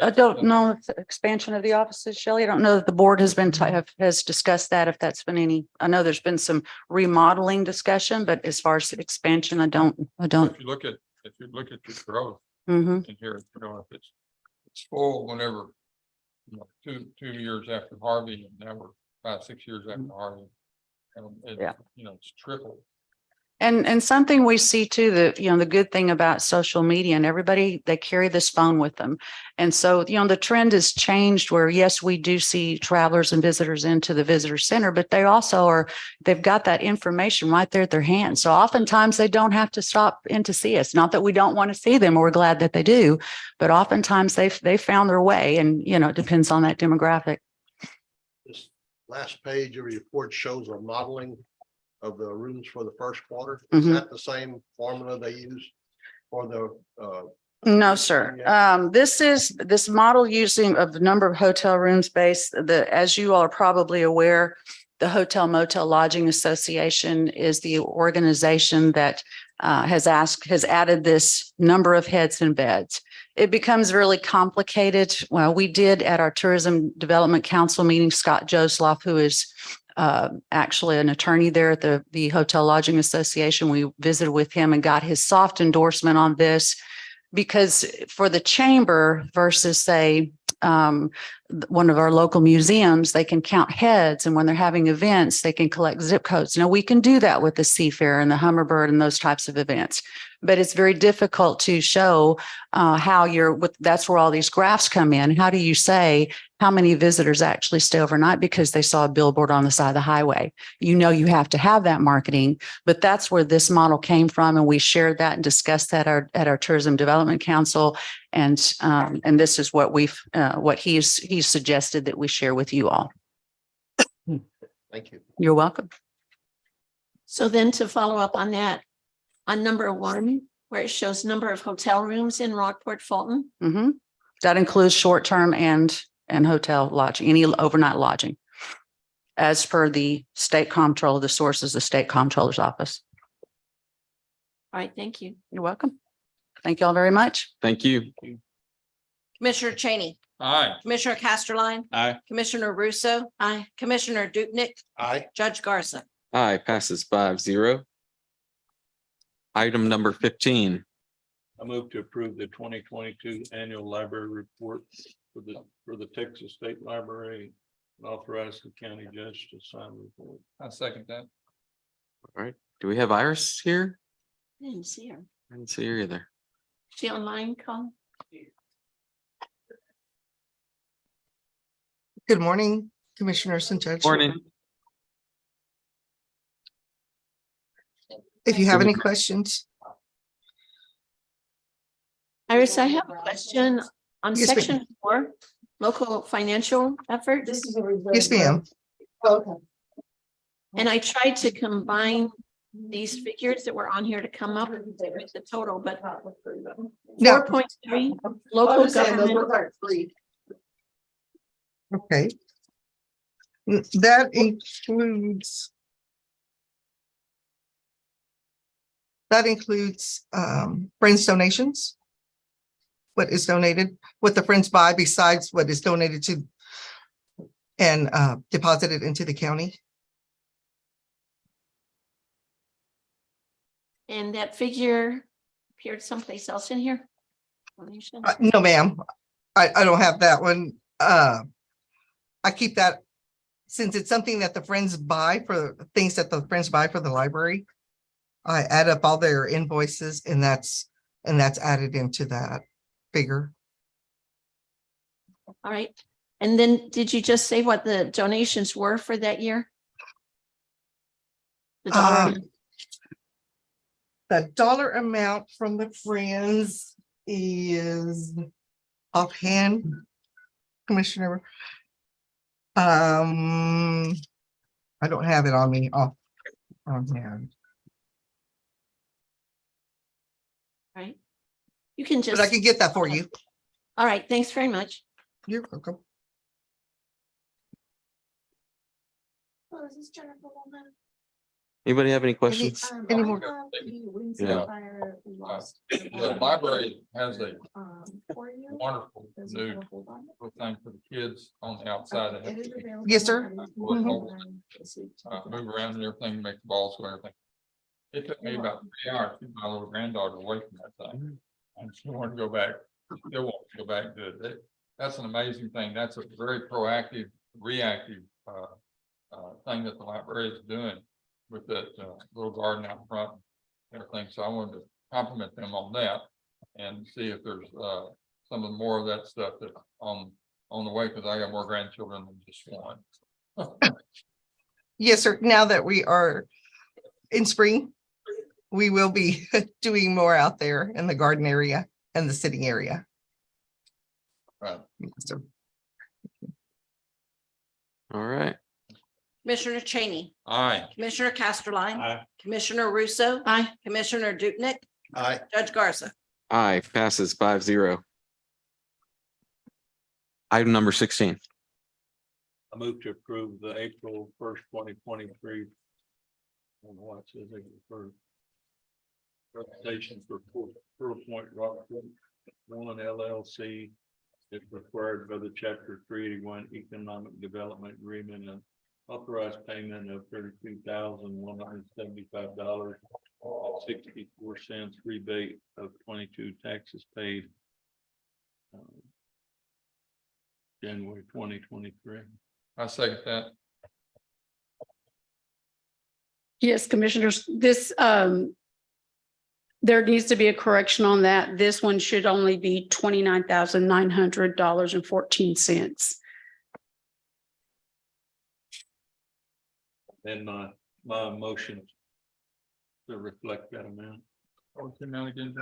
I don't know if the expansion of the offices, Shelley. I don't know that the board has been, has discussed that, if that's been any, I know there's been some remodeling discussion, but as far as expansion, I don't. If you look at your growth Mhm. in here, if it's full whenever, 2 years after Harvey, and now we're 5, 6 years after Harvey. Yeah. It's tripled. And something we see too, that, the good thing about social media and everybody, they carry this phone with them. And so, the trend has changed where, yes, we do see travelers and visitors into the visitor center, but they also they've got that information right there at their hands. So oftentimes they don't have to stop in to see us. Not that we don't want to see them, we're glad that they do, but oftentimes they found their way, and, it depends on that demographic. This last page of the report shows a modeling of the rooms for the first quarter. Mhm. Is that the same formula they use for the, No, sir. This model using of the number of hotel rooms based, as you all are probably aware, the Hotel Motel Lodging Association is the organization that has added this number of heads and beds. It becomes really complicated. Well, we did at our Tourism Development Council meeting, Scott Josloff, who is actually an attorney there at the Hotel Lodging Association. We visited with him and got his soft endorsement on this, because for the chamber versus, say, one of our local museums, they can count heads, and when they're having events, they can collect zip codes. Now, we can do that with the Seafair and the Hummingbird and those types of events, but it's very difficult to show how that's where all these graphs come in. How do you say how many visitors actually stay overnight because they saw a billboard on the side of the highway? You have to have that marketing, but that's where this model came from. And we shared that and discussed that at our Tourism Development Council. And this is what what he's suggested that we share with you all. thank you. You're welcome. So then to follow up on that, on number 1, where it shows number of hotel rooms in Rockport Fulton. Mhm. That includes short-term and hotel lodging, any overnight lodging, as per the state comptroller, the sources, the state comptroller's office. All right, thank you. You're welcome. Thank you all very much. Thank you. Commissioner Cheney, Aye. Commissioner Casterline, Aye. Commissioner Russo, Aye. Commissioner Dupnick, Aye. Judge Garza. Aye, passes 5-0. Item number 15. I move to approve the 2022 annual library report for the Texas State Library and authorize the county judge to sign the report. I second that. All right. Do we have Iris here? I didn't see her. I didn't see her either. She online, Colin? Good morning, Commissioners and Judge. Morning. If you have any questions. Iris, I have a question on Yes, ma'am. section 4, local financial efforts. Yes, ma'am. And I tried to combine these figures that were on here to come up with the total, but No. 4.3 local government. Okay. That includes That includes Friends donations. What is donated, what the Friends buy besides what is donated to and deposited into the county. And that figure appeared someplace else in here? Donation? No, ma'am, I don't have that one. I keep that since it's something that the Friends buy for things that the Friends buy for the library. I add up all their invoices and that's added into that figure. All right. And then did you just say what the donations were for that year? The dollar, The dollar amount from the Friends is offhand, Commissioner. I don't have it on me offhand, right? You can but just, I can get that for you. all right, thanks very much. You're welcome. Anybody have any questions? Any more? Yeah. The library has a wonderful new thing for the kids on the outside. They have to Yes, sir. move around and everything, make the balls go, everything. It took me about 3 hours to keep my little granddaughter away from that thing. And she wanted to go back, still want to go back to it. That's an amazing thing. That's a very proactive, reactive thing that the library is doing with that little garden out front and everything. So I wanted to compliment them on that and see if there's some of more of that stuff that on the way, because I got more grandchildren than just one. Yes, sir. Now that we are in spring, we will be doing more out there in the garden area and the sitting area. Right. Yes, sir. All right. Commissioner Cheney, Aye. Commissioner Casterline. Aye. Commissioner Russo. Aye. Commissioner Dupnick, Aye. Judge Garza. Aye, passes 5-0. Item number 16. I move to approve the April 1st, 2023. I don't know what it says for presentation for Pearl Point Rockport One LLC. It's required by the Chapter 381 Economic Development Agreement and authorized payment of $32,175.64, rebate of 22 taxes paid January 2023. I second that. Yes, commissioners, this, there needs to be a correction on that. This one should only be $29,900.14. And my motion to reflect that amount. What's the amount again?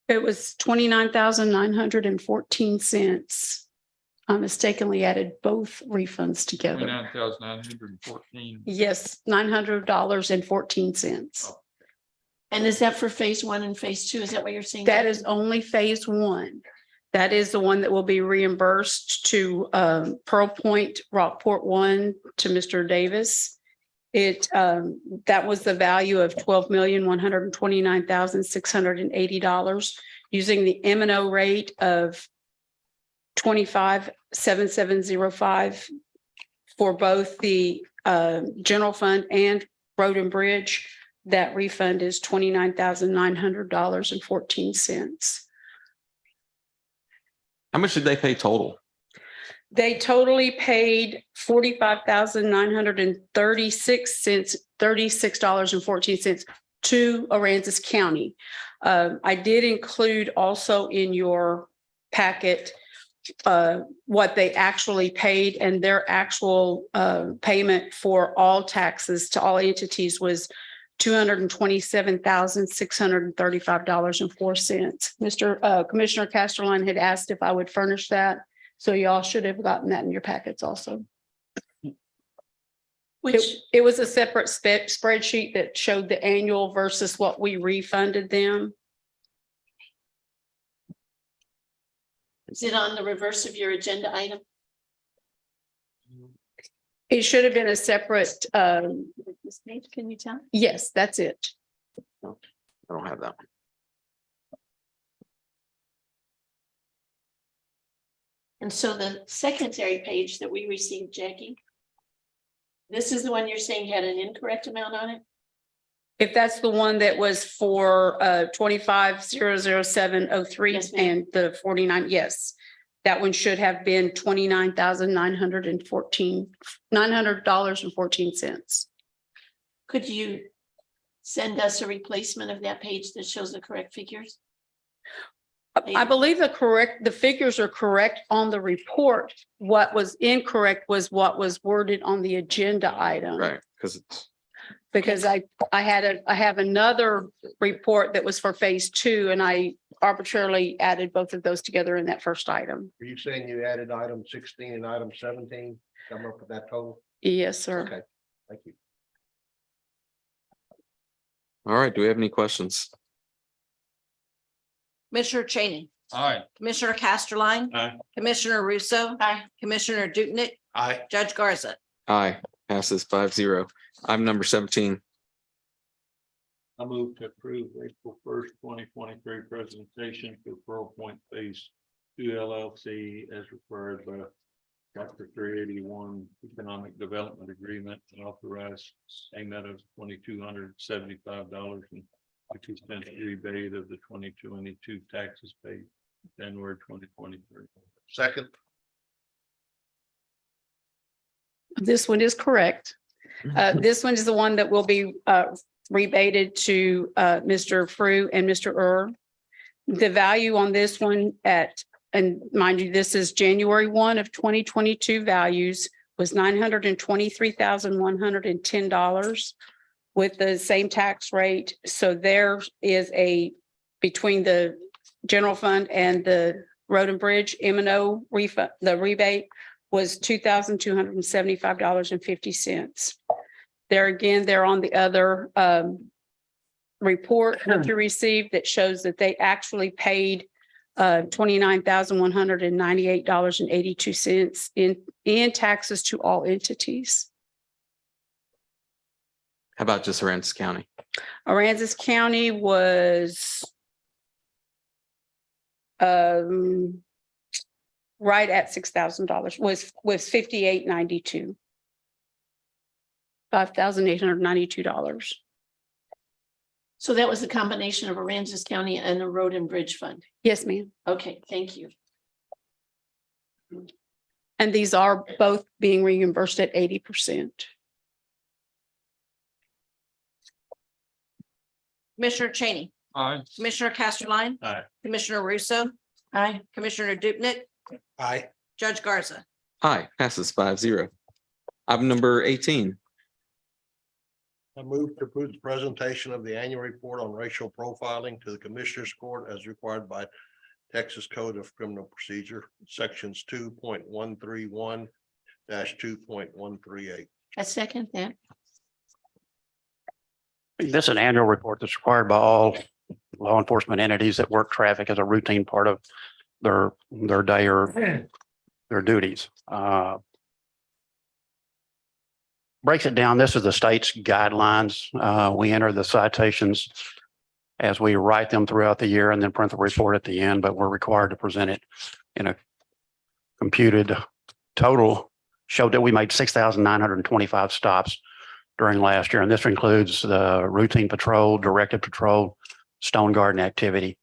It was $29,914. I mistakenly added both refunds together. $29,914. Yes, $900.14. And is that for phase 1 and phase 2? Is that what you're saying? That is only phase 1. That is the one that will be reimbursed to Pearl Point, Rockport One, to Mr. Davis. That was the value of $12,129,680 using the M&O rate of 25.7705 for both the general fund and road and bridge. That refund is $29,900.14. How much did they pay total? They totally paid $36.14 to Aransas County. I did include also in your packet what they actually paid, and their actual payment for all taxes to all entities was $227,635.04. Commissioner Casterline had asked if I would furnish that, so y'all should have gotten that in your packets also. It was a separate spreadsheet that showed the annual versus what we refunded them. Is it on the reverse of your agenda item? It should have been a separate, This page, can you tell? yes, that's it. I don't have that one. And so the secondary page that we received, Jackie. This is the one you're saying had an incorrect amount on it? If that's the one that was for 25,007,03 Yes, ma'am. and the 49, yes. That one should have been $29,914. Could you send us a replacement of that page that shows the correct figures? I believe the figures are correct on the report. What was incorrect was what was worded on the agenda item. Right, because it's, Because I have another report that was for phase 2 and I arbitrarily added both of those together in that first item. Are you saying you added item 16 and item 17? Come up with that total? Yes, sir. Okay, thank you. all right, do we have any questions? Commissioner Cheney, Aye. Commissioner Casterline. Aye. Commissioner Russo. Aye. Commissioner Dupnick, Aye. Judge Garza. Aye, passes 5-0. Item number 17. I move to approve April 1st, 2023 presentation for Pearl Point Phase 2 LLC as required by Chapter 381 Economic Development Agreement and authorize payment of $2,275.50 rebate of the 2022 taxes paid January 2023. Second. This one is correct. This one is the one that will be rebated to Mr. Frew and Mr. The value on this one and mind you, this is January 1 of 2022 values was $923,110 with the same tax rate. So there is between the general fund and the road and bridge M&O refund, the rebate was $2,275.50. There again, they're on the other report that you received that shows that they actually paid $29,198.82 in taxes to all entities. How about just Aransas County? Aransas County was right at $6,000, was $5,892. $5,892. So that was a combination of Aransas County and the Road and Bridge Fund. Yes, ma'am. Okay, thank you. And these are both being reimbursed at 80%. Commissioner Cheney, Aye. Commissioner Casterline. Aye. Commissioner Russo, Aye. Commissioner Dupnick, Aye. Judge Garza. Aye, passes 5-0. Item number 18. I move to approve the presentation of the annual report on racial profiling to the Commissioners Court as required by Texas Code of Criminal Procedure, sections 2.131 2.138. I second that. This is an annual report that's required by all law enforcement entities that work traffic as a routine part of their day or their duties. Breaks it down. This is the state's guidelines. We enter the citations as we write them throughout the year and then print the report at the end, but we're required to present it in a computed total. Showed that we made 6,925 stops during last year. And this includes the routine patrol, directed patrol, stone garden activity.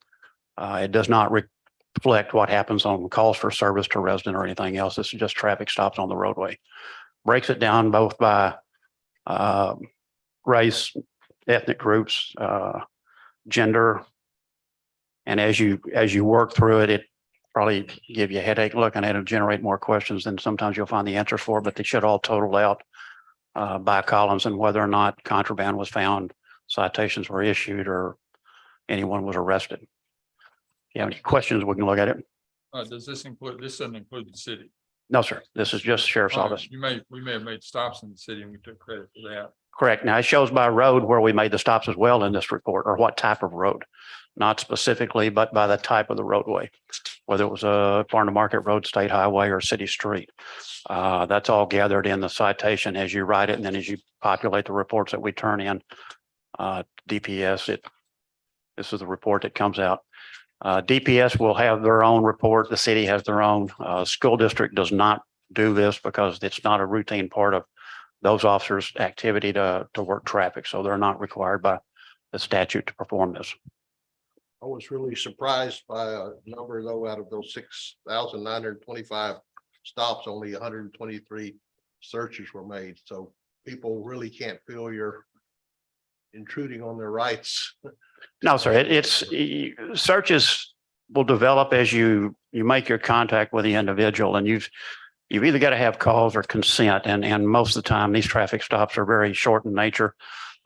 It does not reflect what happens on calls for service to resident or anything else. This is just traffic stops on the roadway. Breaks it down both by race, ethnic groups, gender. And as you work through it, it probably give you a headache looking at it and generate more questions than sometimes you'll find the answers for, but they should all total out by columns and whether or not contraband was found, citations were issued, or anyone was arrested. If you have any questions, we can look at it. Does this doesn't include the city? No, sir. This is just sheriff's office. We may have made stops in the city and we took credit for that. Correct. Now it shows by road where we made the stops as well in this report, or what type of road, not specifically, but by the type of the roadway, whether it was a farm to market road, state highway, or city street. That's all gathered in the citation as you write it. And then as you populate the reports that we turn in, DPS, it This is the report that comes out. DPS will have their own report. The city has their own. School district does not do this because it's not a routine part of those officers' activity to work traffic. So they're not required by the statute to perform this. I was really surprised by a number though, out of those 6,925 stops, only 123 searches were made. So people really can't feel you're intruding on their rights. No, sir, it's searches will develop as you make your contact with the individual, and you've either got to have cause or consent. And most of the time, these traffic stops are very short in nature.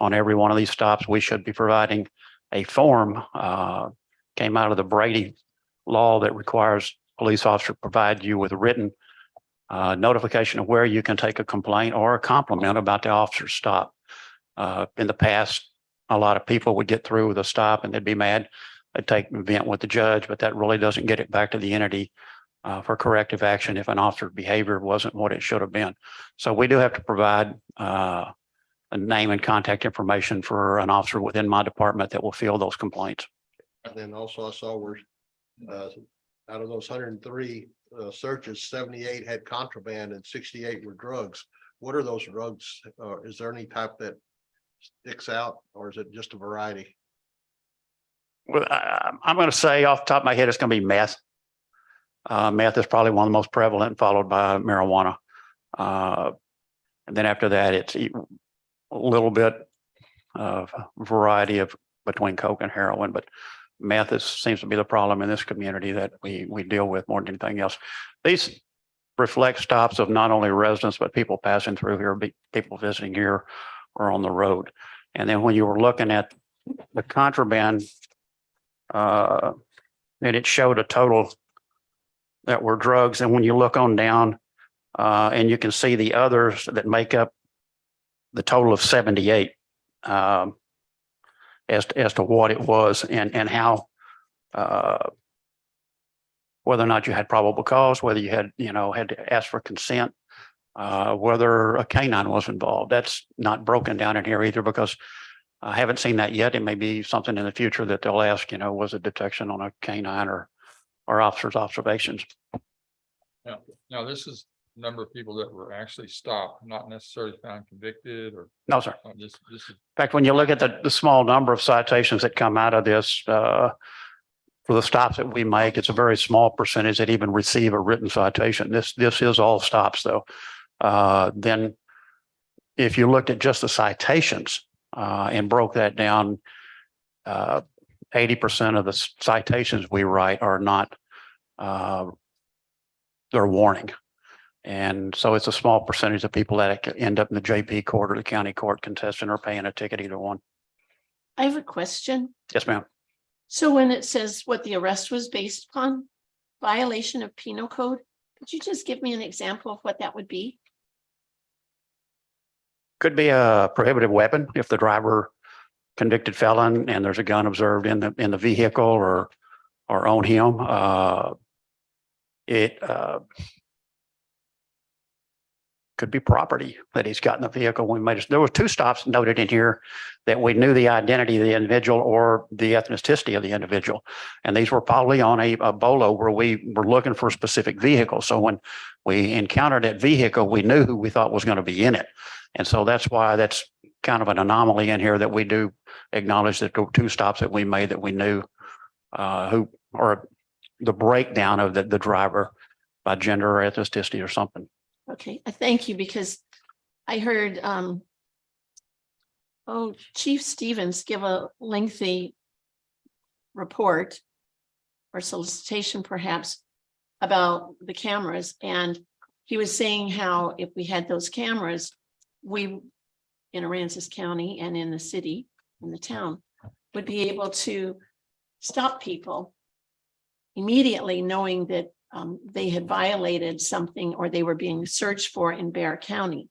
On every one of these stops, we should be providing a form, came out of the Brady law that requires police officer to provide you with a written notification of where you can take a complaint or a compliment about the officer's stop. In the past, a lot of people would get through with a stop and they'd be mad. They'd take an event with the judge, but that really doesn't get it back to the entity for corrective action if an officer's behavior wasn't what it should have been. So we do have to provide a name and contact information for an officer within my department that will field those complaints. And then also I saw where out of those 103 searches, 78 had contraband and 68 were drugs. What are those drugs? Is there any type that sticks out, or is it just a variety? Well, I'm going to say off the top of my head, it's going to be meth. Meth is probably one of the most prevalent, followed by marijuana. And then after that, it's a little bit of variety of between coke and heroin, but meth seems to be the problem in this community that we deal with more than anything else. These reflect stops of not only residents, but people passing through here, people visiting here or on the road. And then when you were looking at the contraband, and it showed a total that were drugs. And when you look on down, and you can see the others that make up the total of 78, as to what it was and how, whether or not you had probable cause, whether you had to ask for consent, whether a canine was involved. That's not broken down in here either, because I haven't seen that yet. It may be something in the future that they'll ask, was it detection on a canine or officer's observations? Yeah. Now, this is the number of people that were actually stopped, not necessarily found convicted or. No, sir. This is. In fact, when you look at the small number of citations that come out of this, for the stops that we make, it's a very small percentage that even receive a written citation. This is all stops though. Then if you looked at just the citations and broke that down, 80% of the citations we write are not, they're warning. And so it's a small percentage of people that end up in the JP court or the county court contesting or paying a ticket, either one. I have a question. Yes, ma'am. So when it says what the arrest was based upon, violation of penal code, could you just give me an example of what that would be? Could be a prohibited weapon if the driver convicted felon and there's a gun observed in the vehicle or on him. It could be property that he's got in the vehicle. There were 2 stops noted in here that we knew the identity of the individual or the ethnicity of the individual. And these were probably on a BOLO where we were looking for a specific vehicle. So when we encountered that vehicle, we knew who we thought was going to be in it. And so that's why that's kind of an anomaly in here that we do acknowledge that there were 2 stops that we made that we knew who, or the breakdown of the driver by gender or ethnicity or something. Okay, I thank you, because I heard Chief Stevens give a lengthy report or solicitation perhaps about the cameras. And he was saying how if we had those cameras, we in Aransas County and in the city, in the town, would be able to stop people immediately, knowing that they had violated something or they were being searched for in Bexar County.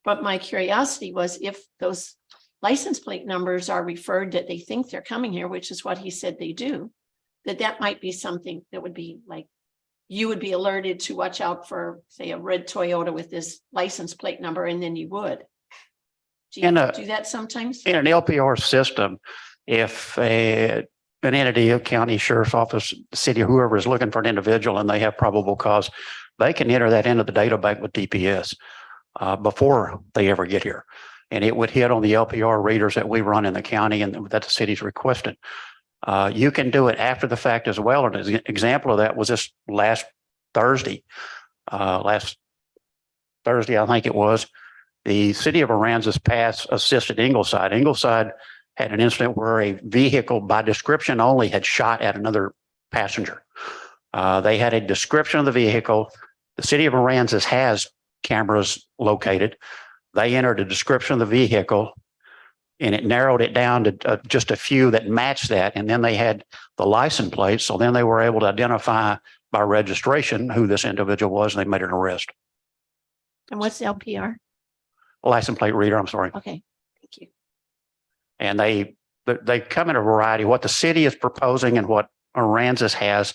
But my curiosity was if those license plate numbers are referred that they think they're coming here, which is what he said they do, that might be something that would be like, you would be alerted to watch out for, say, a red Toyota with this license plate number, and then you would. Do you do that sometimes? In an LPR system, if an entity, a county sheriff's office, city, whoever is looking for an individual and they have probable cause, they can enter that into the data bank with DPS before they ever get here. And it would hit on the LPR readers that we run in the county and that the city's requested. You can do it after the fact as well. And an example of that was this last Thursday. I think it was, the city of Aransas Pass assisted Ingleside. Ingleside had an incident where a vehicle by description only had shot at another passenger. They had a description of the vehicle. The city of Aransas has cameras located. They entered a description of the vehicle and it narrowed it down to just a few that matched that. And then they had the license plate. So then they were able to identify by registration who this individual was, and they made an arrest. And what's LPR? License plate reader, I'm sorry. Okay, thank you. And they come in a variety. What the city is proposing and what Aransas has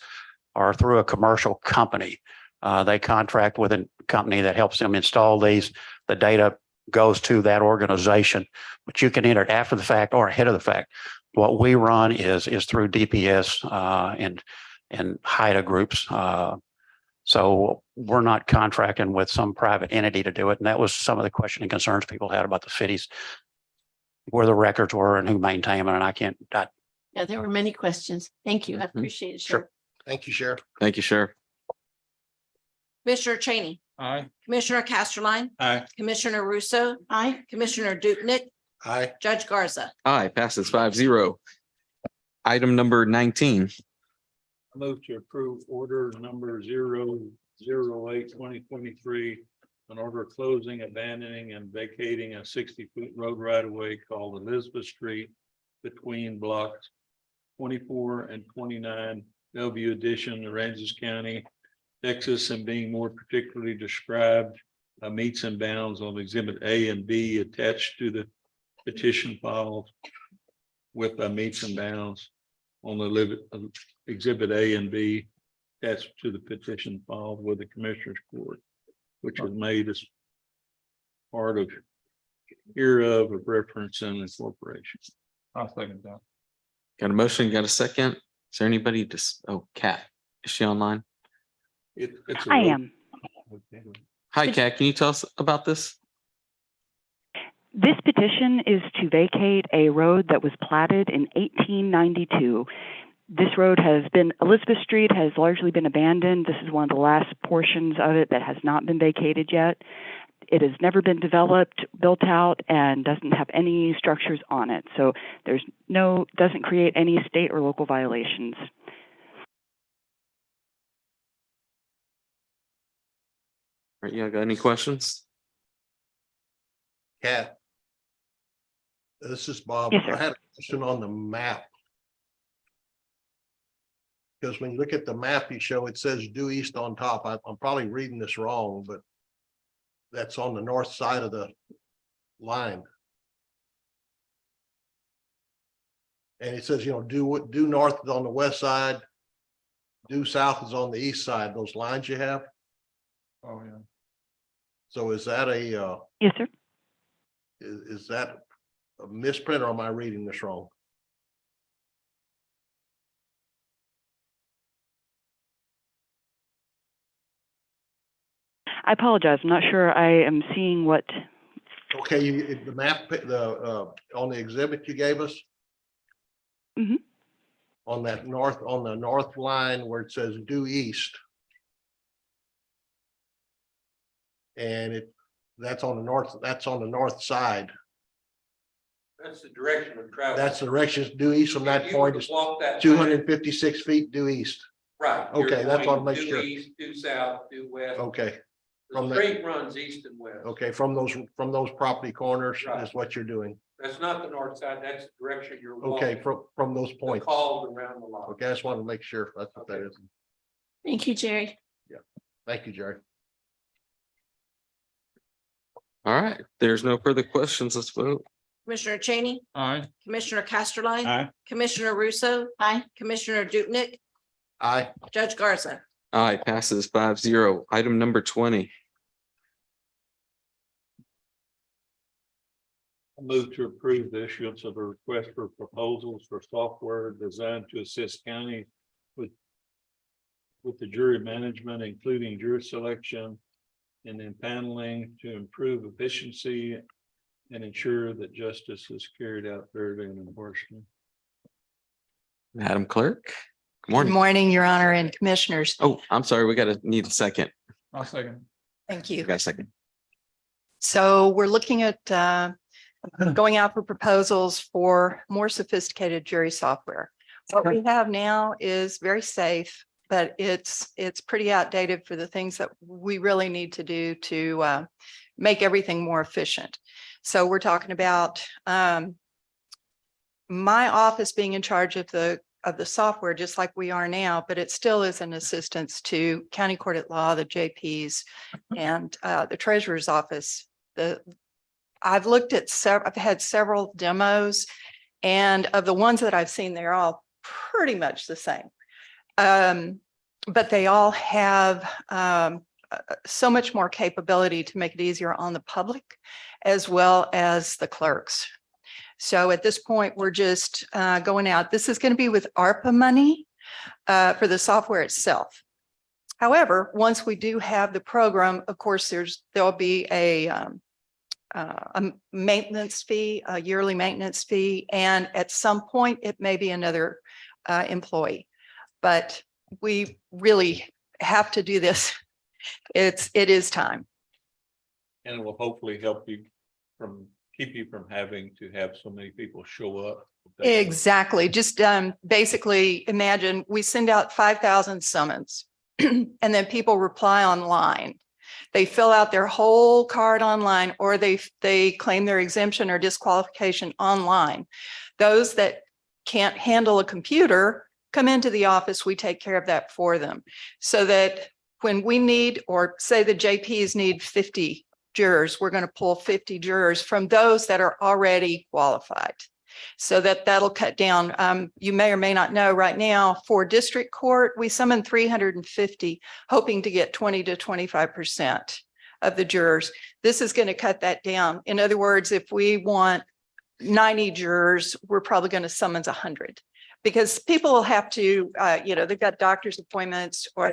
are through a commercial company. They contract with a company that helps them install these. The data goes to that organization, but you can enter it after the fact or ahead of the fact. What we run is through DPS and HIDA groups. So we're not contracting with some private entity to do it. And that was some of the question and concerns people had about the cities, where the records were and who maintained them. And Yeah, there were many questions. Thank you. I appreciate it. Sure. Thank you, Sheriff. Thank you, Sheriff. Commissioner Cheney, Aye. Commissioner Casterline, Aye. Commissioner Russo, Aye. Commissioner Dupnick, Aye. Judge Garza. Aye, passes 5-0. Item number 19. I move to approve order number 008-2023. An order closing, abandoning and vacating a 60-foot road right of way called Elizabeth Street between blocks 24 and 29 Bellevue Addition, Aransas County, Texas, and being more particularly described meets and bounds on Exhibit A and B attached to the petition file with meets and bounds on the Exhibit A and B attached to the petition file with the Commissioner's Court, which was made as part of hereof of reference and incorporation. I'll second that. Got a motion, got a second? Is there anybody Kat, is she online? I am. Hi, Kat, can you tell us about this? This petition is to vacate a road that was platted in 1892. This road Elizabeth Street has largely been abandoned. This is one of the last portions of it that has not been vacated yet. It has never been developed, built out, and doesn't have any structures on it. So doesn't create any state or local violations. All right, you got any questions? Kat. This is Bob. Yes, sir. I had a question on the map. Because when you look at the map you show, it says due east on top. I'm probably reading this wrong, but that's on the north side of the line. And it says, due north is on the west side, due south is on the east side, those lines you have. Oh, yeah. So is that a, Yes, sir. is that a misprint or am I reading this wrong? I apologize. I'm not sure I am seeing what. Okay, the map, on the exhibit you gave us. Mhm. On the north line where it says due east. And that's on the north side. That's the direction of travel. That's the direction due east from that If you were point to is walk that 256 feet due east. Right. Okay, you're that's what going makes due sure. East, due south, due west. Okay, The from the- street runs east and west. okay, from those property corners Right. is what you're doing. That's not the north side, that's the direction you're Okay, walking. from those The points. calls around the lot. Okay, I just wanted to make sure that's what that is. Thank you, Jerry. Thank you, Jerry. All right, there's no further questions. Let's vote. Commissioner Cheney, Aye. Commissioner Casterline. Aye. Commissioner Russo, Aye. Commissioner Dupnick, Aye. Judge Garza. Aye, passes 5-0. Item number 20. I move to approve the issuance of a request for proposals for software designed to assist county with the jury management, including jury selection and impaneling to improve efficiency and ensure that justice is carried out fairly and impartially. Madam Clerk. Good Good morning. morning, Your Honor and Commissioners. Oh, I'm sorry. We need a second. I'll second. Thank We you. got a second. So we're looking at going out for proposals for more sophisticated jury software. What we have now is very safe, but it's pretty outdated for the things that we really need to do to make everything more efficient. So we're talking about my office being in charge of the software, just like we are now, but it still is an assistance to County Court at Law, the JPs, and the Treasurer's Office. I've looked at I've had several demos, and of the ones that I've seen, they're all pretty much the same. But they all have so much more capability to make it easier on the public as well as the clerks. So at this point, we're just going out. This is going to be with ARPA money for the software itself. However, once we do have the program, of course, there'll be a maintenance fee, a yearly maintenance fee, and at some point it may be another employee. But we really have to do this. It is time. And it will hopefully help you keep you from having to have so many people show up. Exactly. Just basically imagine we send out 5,000 summons and then people reply online. They fill out their whole card online, or they claim their exemption or disqualification online. Those that can't handle a computer come into the office. We take care of that for them, so that when we need, or say the JPs need 50 jurors, we're going to pull 50 jurors from those that are already qualified. So that'll cut down. You may or may not know right now for district court, we summon 350, hoping to get 20 to 25% of the jurors. This is going to cut that down. In other words, if we want 90 jurors, we're probably going to summons 100, because people will have to, they've got doctor's appointments, or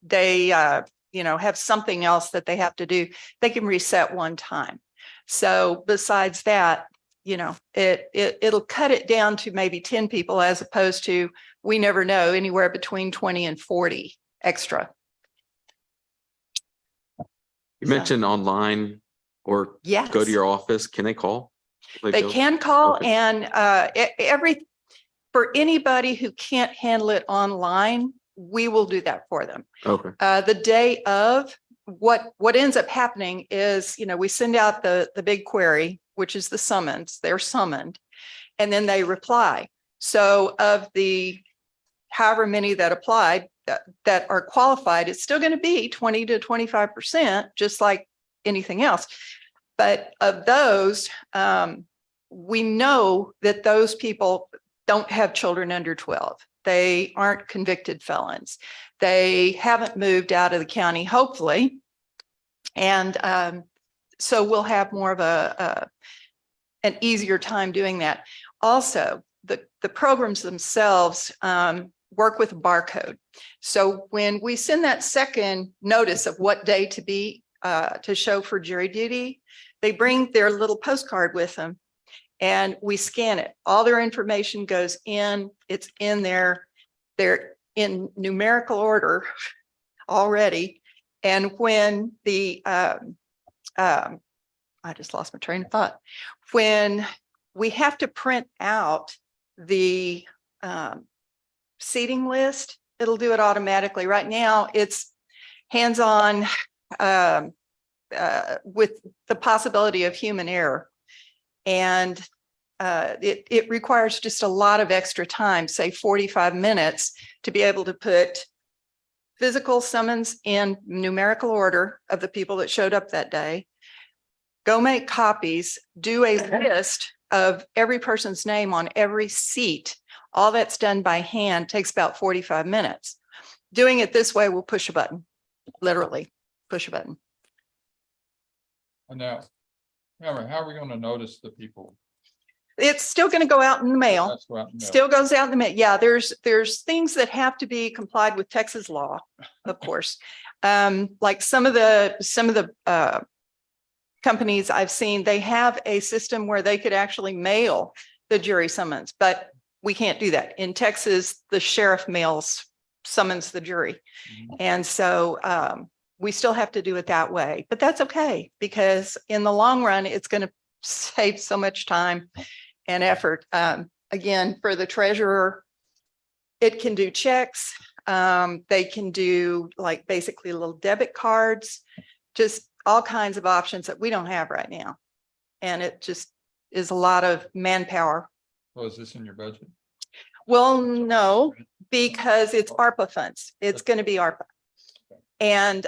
they have something else that they have to do. They can reset one time. So besides that, it'll cut it down to maybe 10 people, as opposed to, we never know, anywhere between 20 and 40 extra. You mentioned online or Yes. go to your office. Can they call? They go? can call, Okay. and for anybody who can't handle it online, we will do that for them. Okay. The day of, what ends up happening is, we send out the big query, which is the summons. They're summoned, and then they reply. So of the however many that applied that are qualified, it's still going to be 20 to 25%, just like anything else. But of those, we know that those people don't have children under 12. They aren't convicted felons. They haven't moved out of the county, hopefully. And so we'll have more of an easier time doing that. Also, the programs themselves work with a barcode. So when we send that second notice of what day to be to show for jury duty, they bring their little postcard with them, and we scan it. All their information goes in. It's in there. They're in numerical order already. And when I just lost my train of thought. When we have to print out the seating list, it'll do it automatically. Right now, it's hands-on with the possibility of human error. And it requires just a lot of extra time, say 45 minutes, to be able to put physical summons in numerical order of the people that showed up that day, go make copies, do a list of every person's name on every seat. All that's done by hand, takes about 45 minutes. Doing it this way, we'll push a button, literally push a button. And now, How are we gonna notice the people? It's still going to go out in the mail. That's what I'm- Still goes out in the mail. Yeah, there's things that have to be complied with Texas law, of course. Like some of the companies I've seen, they have a system where they could actually mail the jury summons, but we can't do that. In Texas, the sheriff summons the jury. And so we still have to do it that way, but that's okay, because in the long run, it's going to save so much time and effort. Again, for the treasurer, it can do checks. They can do like basically little debit cards, just all kinds of options that we don't have right now. And it just is a lot of manpower. Oh, is this in your budget? Well, no, because it's ARPA funds. It's going to be ARPA. And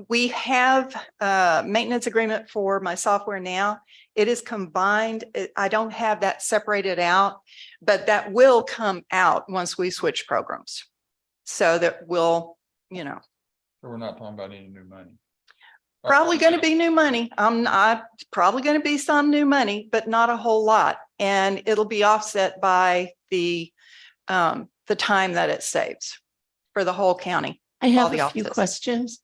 we have a maintenance agreement for my software now. It is combined. I don't have that separated out, but that will come out once we switch programs. So that will, So we're not talking about any new money. probably going to be new money. Probably going to be some new money, but not a whole lot. And it'll be offset by the time that it saves for the whole county. I all have the a few offices. questions.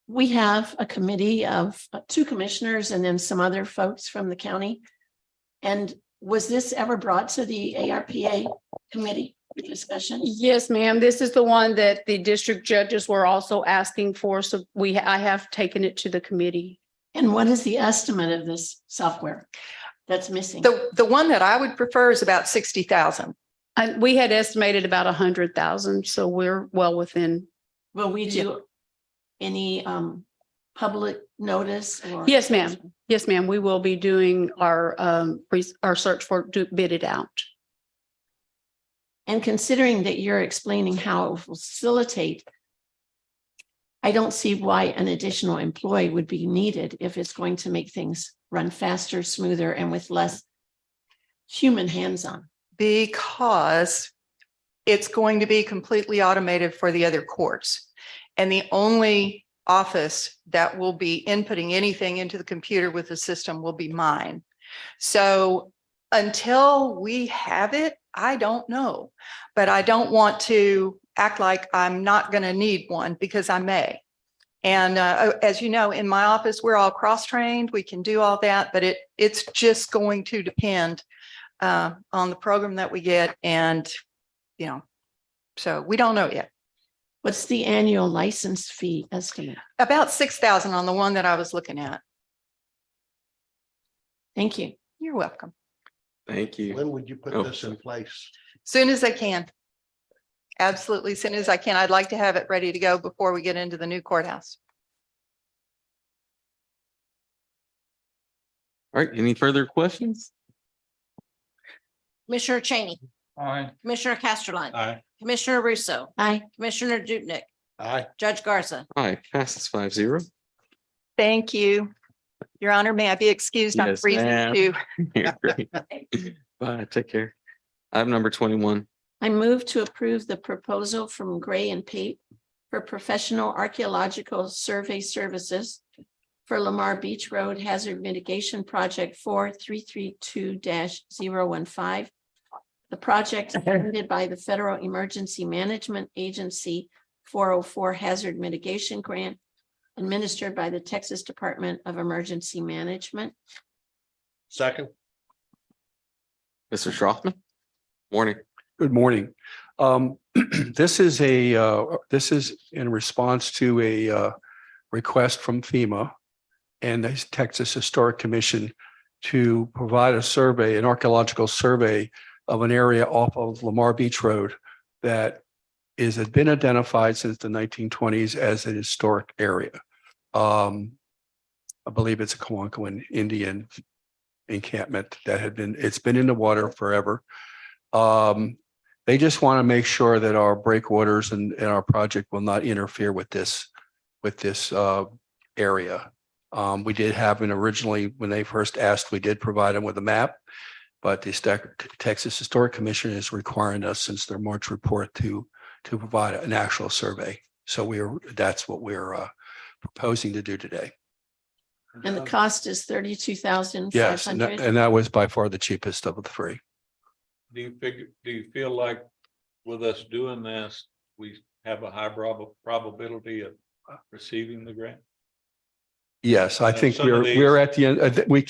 We have a committee of 2 commissioners and then some other folks from the county. And was this ever brought to the ARPA committee for discussion? Yes, ma'am. This is the one that the district judges were also asking for. So I have taken it to the committee. And what is the estimate of this software that's missing? The one that I would prefer is about 60,000. And we had estimated about 100,000. So we're well within. Will we do any public notice or? Yes, ma'am. Yes, ma'am. We will be doing our search for bid it out. And considering that you're explaining how it will facilitate, I don't see why an additional employee would be needed if it's going to make things run faster, smoother, and with less human hands-on. Because it's going to be completely automated for the other courts. And the only office that will be inputting anything into the computer with the system will be mine. So until we have it, I don't know, but I don't want to act like I'm not going to need one because I may. And as you know, in my office, we're all cross-trained. We can do all that, but it's just going to depend on the program that we get. And, so we don't know yet. What's the annual license fee estimate? About 6,000 on the one that I was looking at. Thank you. You're welcome. Thank you. When would you put Oh. this in place? Soon as I can. Absolutely, as soon as I can. I'd like to have it ready to go before we get into the new courthouse. All right, any further questions? Commissioner Cheney, Aye. Commissioner Casterline. Aye. Commissioner Russo, Aye. Commissioner Dupnick, Aye. Judge Garza. All right, passes 5-0. Thank you. Your Honor, may I be excused? I'm Yes, freezing ma'am. too. You're great. Bye, take care. Item number 21. I move to approve the proposal from Gray and Pate for professional archaeological survey services for Lamar Beach Road Hazard Mitigation Project 4332-015. The project is funded by the Federal Emergency Management Agency 404 Hazard Mitigation Grant administered by the Texas Department of Emergency Management. Second. Mr. Schroffman. Morning. Good morning. This is in response to a request from FEMA and the Texas Historic Commission to provide a survey, an archaeological survey of an area off of Lamar Beach Road that had been identified since the 1920s as an historic area. I believe it's a Kawankoan Indian encampment that it's been in the water forever. They just want to make sure that our breakwaters and our project will not interfere with this area. We did have originally, when they first asked, we did provide them with a map, but the Texas Historic Commission is requiring us since their March report to provide an actual survey. So that's what we're proposing to do today. And the cost is 32,500. Yes, and that was by far the cheapest of the three. Do you feel like with us doing this, we have a high probability of receiving the grant? Yes, I think some of we're at the end.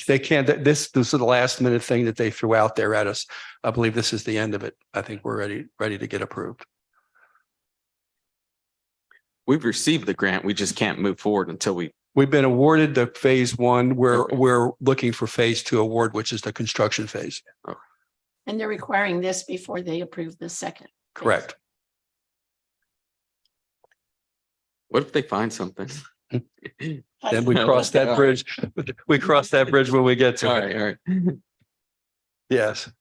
They can't, this is the last minute thing that they threw out there at us. I believe this is the end of it. I think we're ready to get approved. We've received the grant. We just can't move forward until We've been awarded the phase one. We're looking for phase two award, which is the construction phase. And they're requiring this before they approve the second. Correct. What if they find something? Then we cross that bridge. We cross that bridge when we get to All it. right, all right. Yes.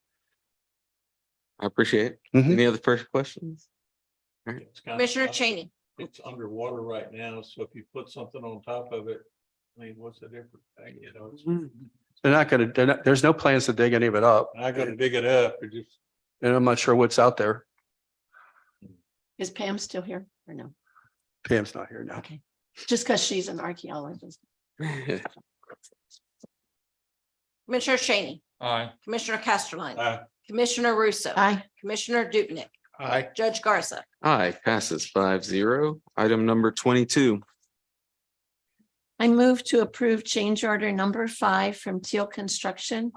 I appreciate it. Mhm. Any other first questions? All right. Commissioner Cheney. It's underwater right now, so if you put something on top of it, I mean, what's the difference? You know, it's They're not gonna, there's no plans to dig any of it up. not gonna dig it up, it just. And I'm not sure what's out there. Is Pam still here or no? Pam's not here now. Okay. Just because she's an archaeologist. Commissioner Cheney, Aye. Commissioner Casterline, Aye. Commissioner Russo. Aye. Commissioner Dupnick, Aye. Judge Garza. Aye, passes 5-0. Item number 22. I move to approve change order number 5 from Teal Construction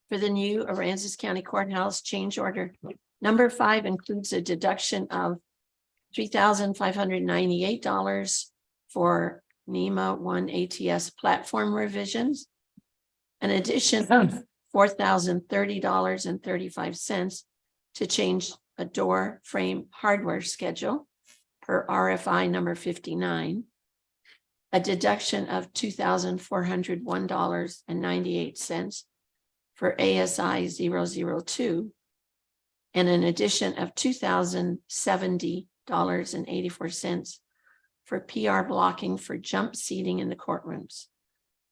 for the new Aransas County Courthouse change order. Number 5 includes a deduction of $3,598 for NEMA 1 ATS platform revisions. An addition of $4,030.35 to change a door frame hardware schedule per RFI number 59. A deduction of $2,401.98 for ASI 002. And an addition of $2,070.84 for PR blocking for jump seating in the courtrooms.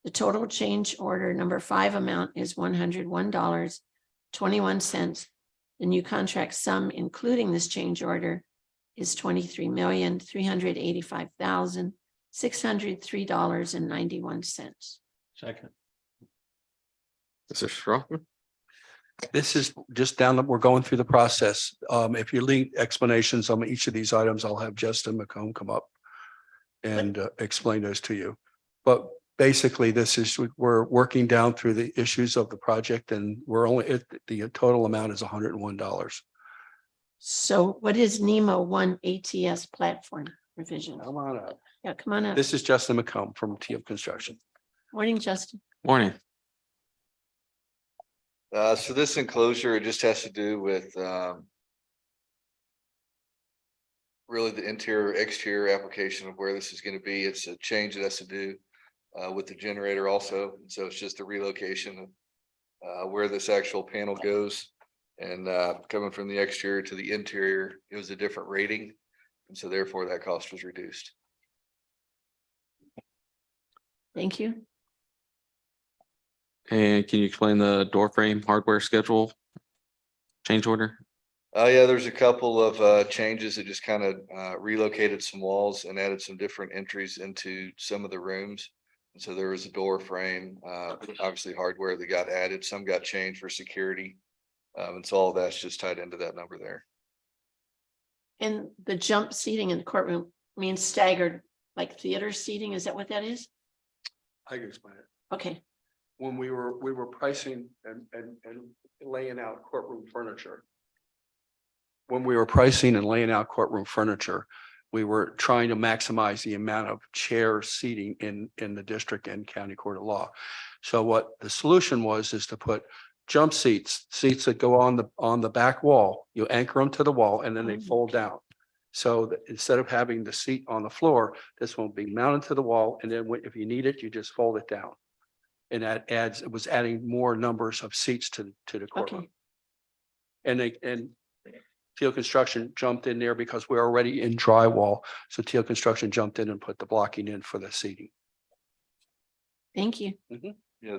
The total change order number 5 amount is $101.21. The new contract sum, including this change order, is $23,385,603.91. Second. Mr. Strockman? This is just we're going through the process. If you need explanations on each of these items, I'll have Justin McComb come up and explain those to you. But basically, we're working down through the issues of the project and the total amount is $101. So what is NEMA 1 ATS platform revision? Come on up. Yeah, come on up. This is Justin McComb from Teal Construction. Morning, Justin. Morning. So this enclosure, it just has to do with really the interior, exterior application of where this is going to be. It's a change that has to do with the generator also. And so it's just a relocation of where this actual panel goes. And coming from the exterior to the interior, it was a different rating. And so therefore that cost was reduced. Thank you. And can you explain the door frame hardware schedule change order? Yeah, there's a couple of changes that just kind of relocated some walls and added some different entries into some of the rooms. And so there was a door frame, obviously hardware that got added, some got changed for security. And so all that's just tied into that number there. And the jump seating in the courtroom means staggered, like theater seating. Is that what that is? I can explain it. Okay. When we were pricing and laying out courtroom furniture. When we were pricing and laying out courtroom furniture, we were trying to maximize the amount of chair seating in the district and county court of law. So what the solution was is to put jump seats that go on the back wall. You anchor them to the wall and then they fold down. So that instead of having the seat on the floor, this one will be mounted to the wall, and then if you need it, you just fold it down. And that it was adding more numbers of seats to the courtroom. Okay. And Teal Construction jumped in there because we're already in drywall. So Teal Construction jumped in and put the blocking in for the seating. Thank you. Yeah,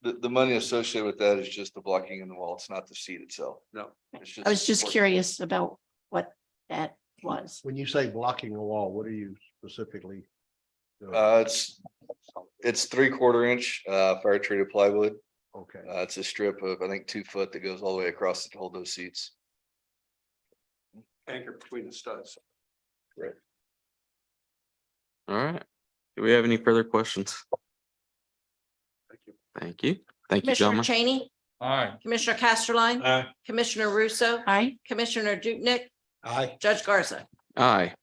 the money associated with that is just the blocking in the wall. It's not the seat itself. No. It's I was just curious about what that was. When you say blocking the wall, what are you specifically? doing? It's 3/4 inch fire treated plywood. Okay. It's a strip of, I think, 2 foot that goes all the way across to hold those seats. Anchor between the studs. Right. All right. Do we have any further questions? Thank you. Thank you. Thank you, Commissioner gentlemen. Cheney, Aye. Commissioner Casterline, Aye. Commissioner Russo, Aye. Commissioner Dupnick, Aye. Judge Garza. Aye.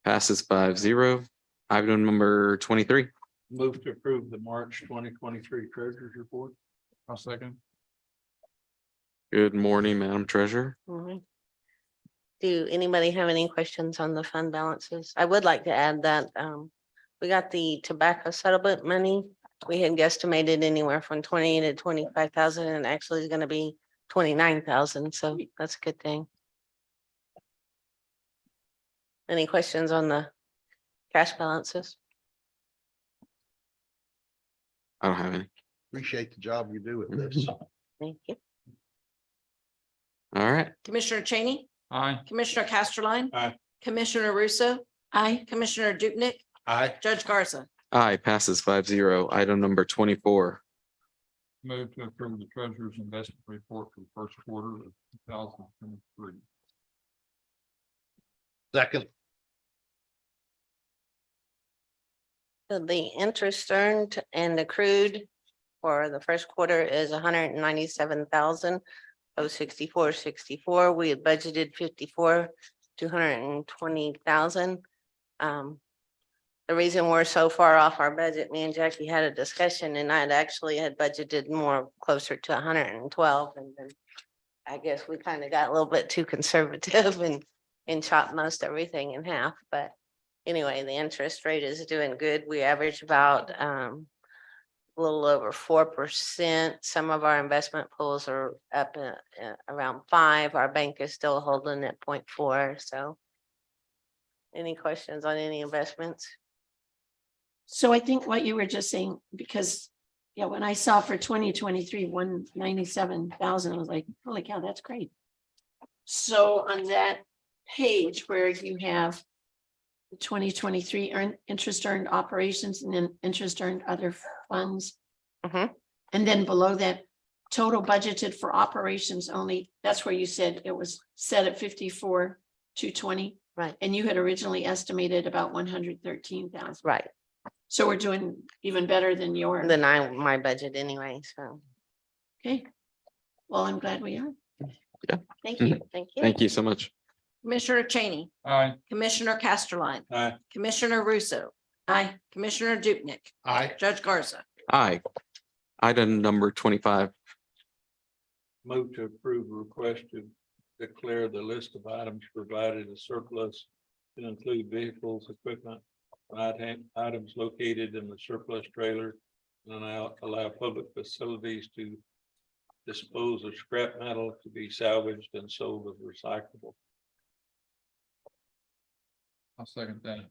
Passes 5-0. Item number 23. Move to approve the March 2023 treasurer's report. I'll second. Good morning, Madam Treasurer. Do anybody have any questions on the fund balances? I would like to add that we got the tobacco settlement money. We had guesstimated anywhere from 20 to 25,000 and actually is going to be 29,000. So that's a good thing. Any questions on the cash balances? I don't have any. Appreciate the job you do with this. Thank you. All right. Commissioner Cheney, Aye. Commissioner Casterline. Aye. Commissioner Russo, Aye. Commissioner Dupnick, Aye. Judge Garza. Aye, passes 5-0. Item number 24. Move to approve the treasurer's investment report for the first quarter of 2023. Second. So the interest earned and accrued for the first quarter is 197,064. We had budgeted 220,000. The reason we're so far off our budget, me and Jackie had a discussion and I had actually had budgeted more closer to 112. And then I guess we kind of got a little bit too conservative and chopped most everything in half, but anyway, the interest rate is doing good. We average about a little over 4%. Some of our investment pools are up around 5%. Our bank is still holding at 0.4. So any questions on any investments? So I think what you were just saying, because, yeah, when I saw for 2023, 197,000, I was like, holy cow, that's great. So on that page where you have the 2023 interest earned operations and then interest earned other funds. And then below that, total budgeted for operations only, that's where you said it was set at 54,220. Right. And you had originally estimated about 113,000. Right. So we're doing even better than your. Than my budget anyway, so. Okay. Well, I'm glad we are. Yeah. Thank you. Thank you. Thank you so much. Commissioner Cheney, Aye. Commissioner Casterline, Aye. Commissioner Russo, Aye. Commissioner Dupnick, Aye. Judge Garza. Aye. Item number 25. Move to approve a request to declare the list of items provided as surplus to include vehicles, equipment, and items located in the surplus trailer and allow public facilities to dispose of scrap metal to be salvaged and sold as recyclable. I'll second that.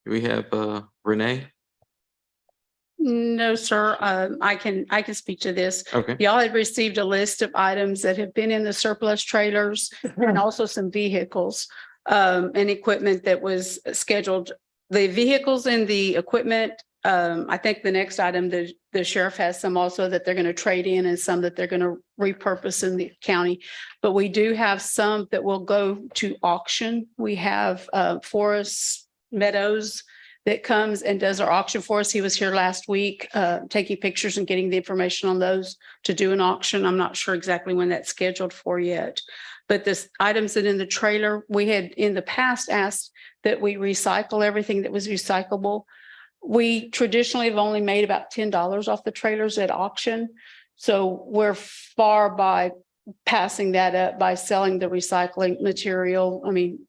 Do we have Renee? No, sir. I can speak to this. Okay. Y'all had received a list of items that have been in the surplus trailers and also some vehicles and equipment that was scheduled. The vehicles and the equipment, I think the next item, the sheriff has some also that they're going to trade in and some that they're going to repurpose in the county. But we do have some that will go to auction. We have Forest Meadows that comes and does our auction for us. He was here last week, taking pictures and getting the information on those to do an auction. I'm not sure exactly when that's scheduled for yet. But this items that in the trailer, we had in the past asked that we recycle everything that was recyclable. We traditionally have only made about $10 off the trailers at auction. So we're far by passing that up by selling the recycling material. I mean,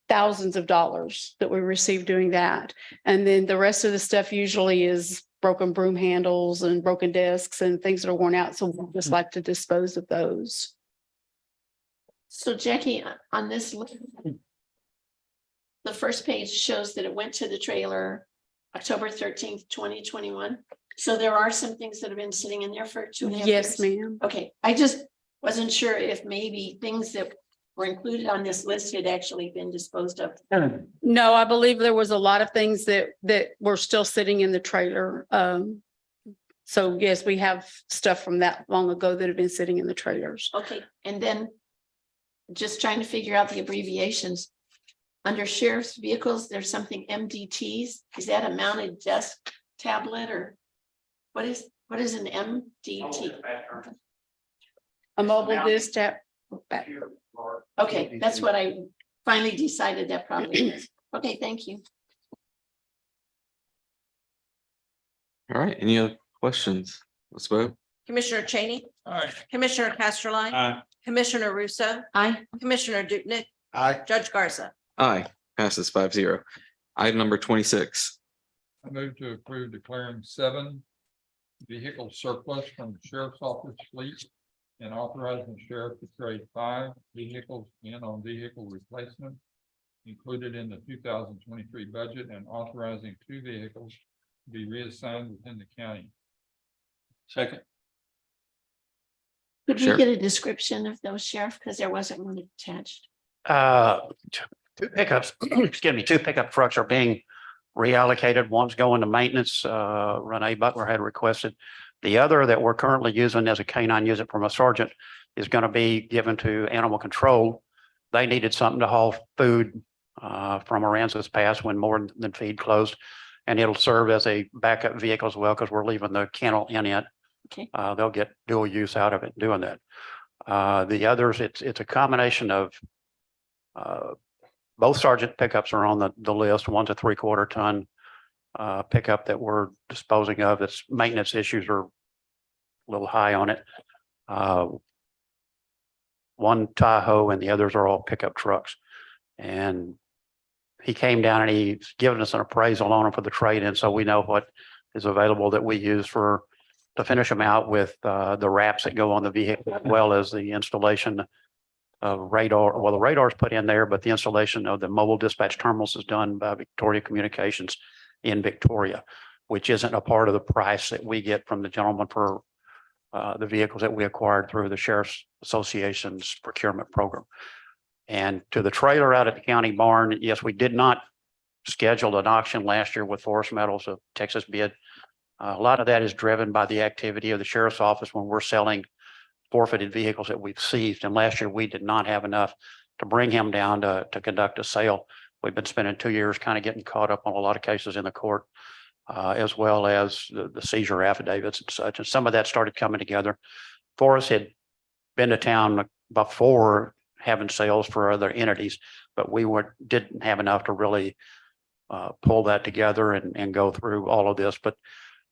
thousands of dollars that we receive doing that. And then the rest of the stuff usually is broken broom handles and broken desks and things that are worn out. So we just like to dispose of those. So Jackie, on this list, the first page shows that it went to the trailer October 13th, 2021. So there are some things that have been sitting in there for 2.5 years. Yes, ma'am. Okay, I just wasn't sure if maybe things that were included on this list had actually been disposed of? No, I believe there was a lot of things that were still sitting in the trailer. So yes, we have stuff from that long ago that have been sitting in the trailers. Okay, and then just trying to figure out the abbreviations. Under sheriff's vehicles, there's something MDTs. Is that a mounted desk tablet or what is an MDT? A mobile disk tap. Okay, that's what I finally decided that probably is. Okay, thank you. All right, any other questions? Let's vote. Commissioner Cheney, Aye. Commissioner Casterline, Commissioner Russo, Aye. Commissioner Dupnick, Aye. Judge Garza. Aye, passes 5-0. Item number 26. I move to approve declaring 7 vehicles surplus from the sheriff's office fleet and authorizing the sheriff to trade 5 vehicles in on vehicle replacement included in the 2023 budget and authorizing 2 vehicles to be reassigned within the county. Second. Could we Sure. get a description of those, Sheriff? Because there wasn't one attached. Two pickups, excuse me, 2 pickup trucks are being reallocated. One's going to maintenance. Renee Butler had requested. The other that we're currently using as a canine unit from a sergeant is going to be given to animal control. They needed something to haul food from Aransas Pass when more than feed closed. And it'll serve as a backup vehicle as well because we're leaving the kennel in it. Okay. They'll get dual use out of it doing that. The others, it's a combination of both sergeant pickups are on the list. One's a 3/4 ton pickup that we're disposing of. Its maintenance issues are a little high on it. One Tahoe and the others are all pickup trucks. And he came down and he's given us an appraisal on them for the trade-in, so we know what is available that we use to finish them out with the wraps that go on the vehicle, as well as the installation of radar. Well, the radar's put in there, but the installation of the mobile dispatch terminals is done by Victoria Communications in Victoria, which isn't a part of the price that we get from the gentleman for the vehicles that we acquired through the Sheriff's Association's procurement program. And to the trailer out at the county barn, yes, we did not schedule an auction last year with Forest Metals, a Texas bid. A lot of that is driven by the activity of the sheriff's office when we're selling forfeited vehicles that we've seized. And last year we did not have enough to bring him down to conduct a sale. We've been spending 2 years kind of getting caught up on a lot of cases in the court, as well as the seizure affidavits and such. And some of that started coming together. Forrest had been to town before having sales for other entities, but we didn't have enough to really pull that together and go through all of this. But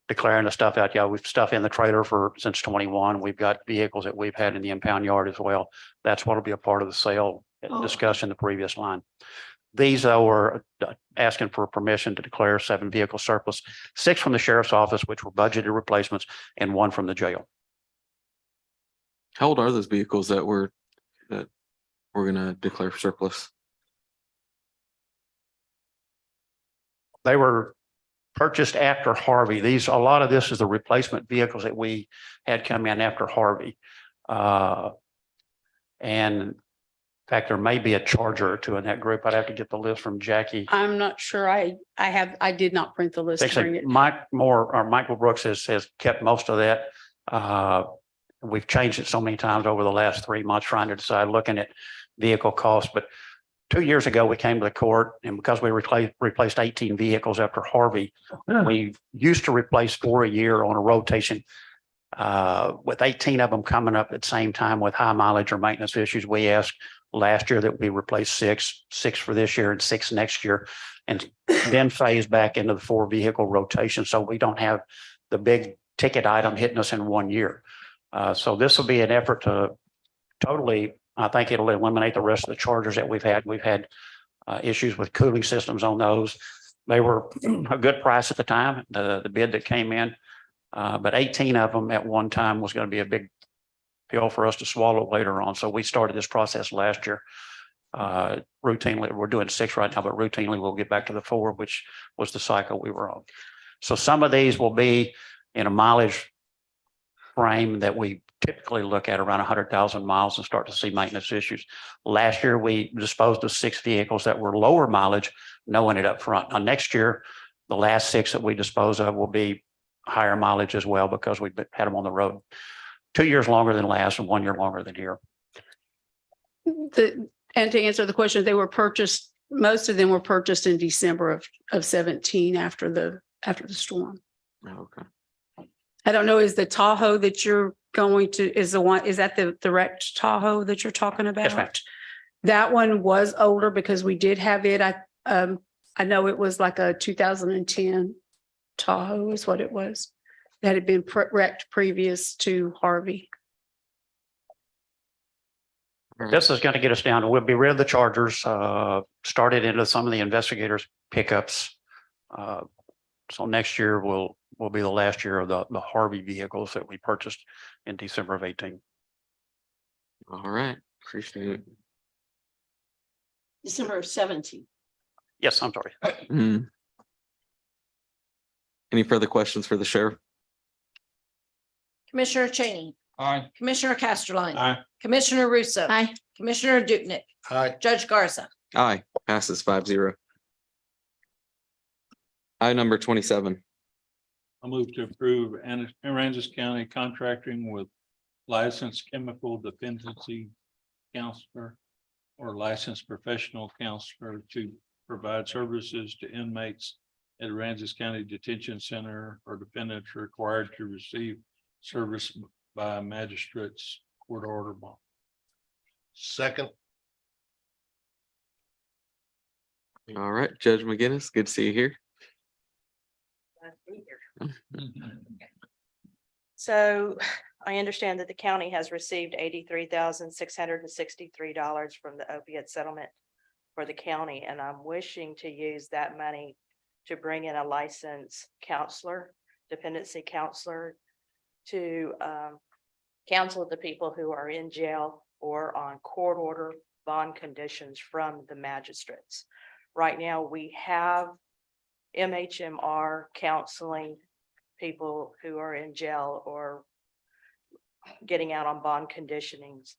declaring the stuff out, yeah, we've stuff in the trailer since 21. We've got vehicles that we've had in the impound yard as well. That's what'll be a part of the sale discussed in the previous line. These though are asking for permission to declare 7 vehicle surplus, 6 from the sheriff's office, which were budgeted replacements, and 1 from the jail. How old are those vehicles that we're gonna declare surplus? They were purchased after Harvey. A lot of this is the replacement vehicles that we had come in after Harvey. And in fact, there may be a Charger or 2 in that group. I'd have to get the list from Jackie. I'm not sure. I did not print the list. to bring Actually, it. Michael Brooks has kept most of that. We've changed it so many times over the last 3 months, trying to decide, looking at vehicle costs. But 2 years ago, we came to the court, and because we replaced 18 vehicles after Harvey, we used to replace 4 a year on a rotation. With 18 of them coming up at the same time with high mileage or maintenance issues, we asked last year that we replace 6 for this year and 6 next year, and then phase back into the 4 vehicle rotation. So we don't have the big ticket item hitting us in 1 year. So this will be an effort to totally, I think it'll eliminate the rest of the Chargers that we've had. We've had issues with cooling systems on those. They were a good price at the time, the bid that came in. But 18 of them at one time was going to be a big pill for us to swallow later on. So we started this process last year. Routinely, we're doing 6 right now, but routinely we'll get back to the 4, which was the cycle we were on. So some of these will be in a mileage frame that we typically look at around 100,000 miles and start to see maintenance issues. Last year, we disposed of 6 vehicles that were lower mileage, knowing it up front. Now, next year, the last 6 that we dispose of will be higher mileage as well because we've had them on the road 2 years longer than last and 1 year longer than here. And to answer the question, they were purchased, most of them were purchased in December of 17 after the storm. Okay. I don't know, is the Tahoe that you're going to, is that the wrecked Tahoe that you're talking about? Yes, ma'am. That one was older because we did have it. I know it was like a 2010 Tahoe is what it was. That had been wrecked previous to Harvey. This is going to get us down. We'll be rid of the Chargers, started into some of the investigators pickups. So next year will be the last year of the Harvey vehicles that we purchased in December of 18. All right. Appreciate it. December of 17. Yes, I'm sorry. Mhm. Any further questions for the sheriff? Commissioner Cheney, Aye. Commissioner Casterline. Aye. Commissioner Russo. Aye. Commissioner Dupnick, Aye. Judge Garza. Aye, passes 5-0. Item number 27. I move to approve Aransas County contracting with licensed chemical dependency counselor or licensed professional counselor to provide services to inmates at Aransas County Detention Center or defendants required to receive service by a magistrate's court order bond. Second. All right, Judge McGinnis, good to see you here. So I understand that the county has received $83,663 from the opiate settlement for the county, and I'm wishing to use that money to bring in a licensed counselor, dependency counselor, to counsel the people who are in jail or on court order bond conditions from the magistrates. Right now, we have MHMR counseling people who are in jail or getting out on bond conditionings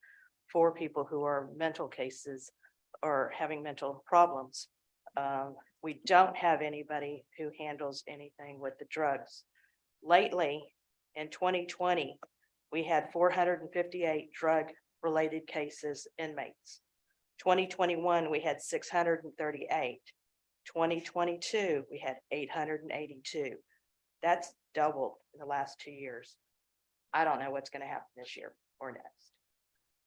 for people who are mental cases or having mental problems. We don't have anybody who handles anything with the drugs. Lately, in 2020, we had 458 drug-related cases inmates. 2021, we had 638. 2022, we had 882. That's doubled in the last 2 years. I don't know what's going to happen this year or next.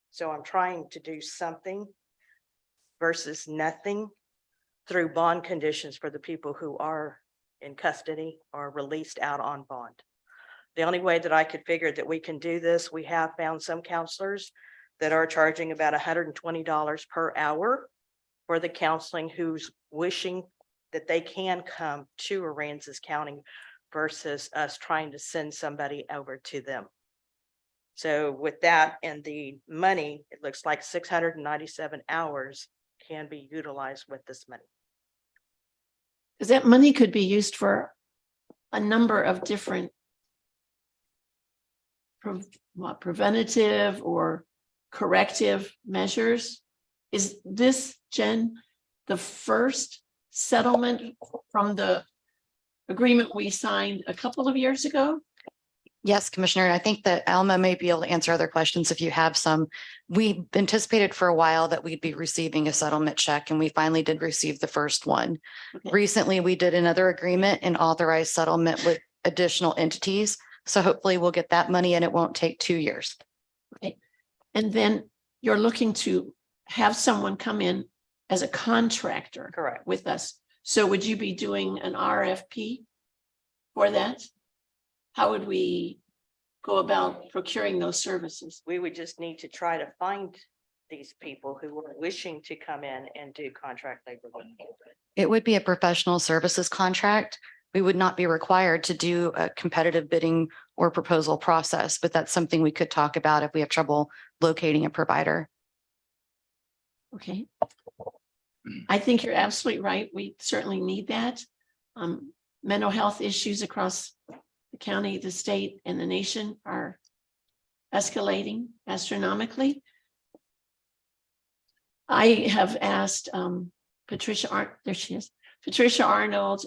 So I'm trying to do something versus nothing through bond conditions for the people who are in custody or released out on bond. The only way that I could figure that we can do this, we have found some counselors that are charging about $120 per hour for the counseling who's wishing that they can come to Aransas County versus us trying to send somebody over to them. So with that and the money, it looks like 697 hours can be utilized with this money. Because that money could be used for a number of different preventative or corrective measures. Is this, Jen, the first settlement from the agreement we signed a couple of years ago? Yes, Commissioner. I think that Alma may be able to answer other questions if you have some. We anticipated for a while that we'd be receiving a settlement check, and we finally did receive the first one. Okay. Recently, we did another agreement and authorized settlement with additional entities. So hopefully we'll get that money and it won't take 2 years. Okay. And then you're looking to have someone come in as a contractor. Correct. With us. So would you be doing an RFP for that? How would we go about procuring those services? We would just need to try to find these people who are wishing to come in and do contract labor. It would be a professional services contract. We would not be required to do a competitive bidding or proposal process, but that's something we could talk about if we have trouble locating a provider. Okay. I think you're absolutely right. We certainly need that. Mental health issues across the county, the state, and the nation are escalating astronomically. I have asked there she is, Patricia Arnold,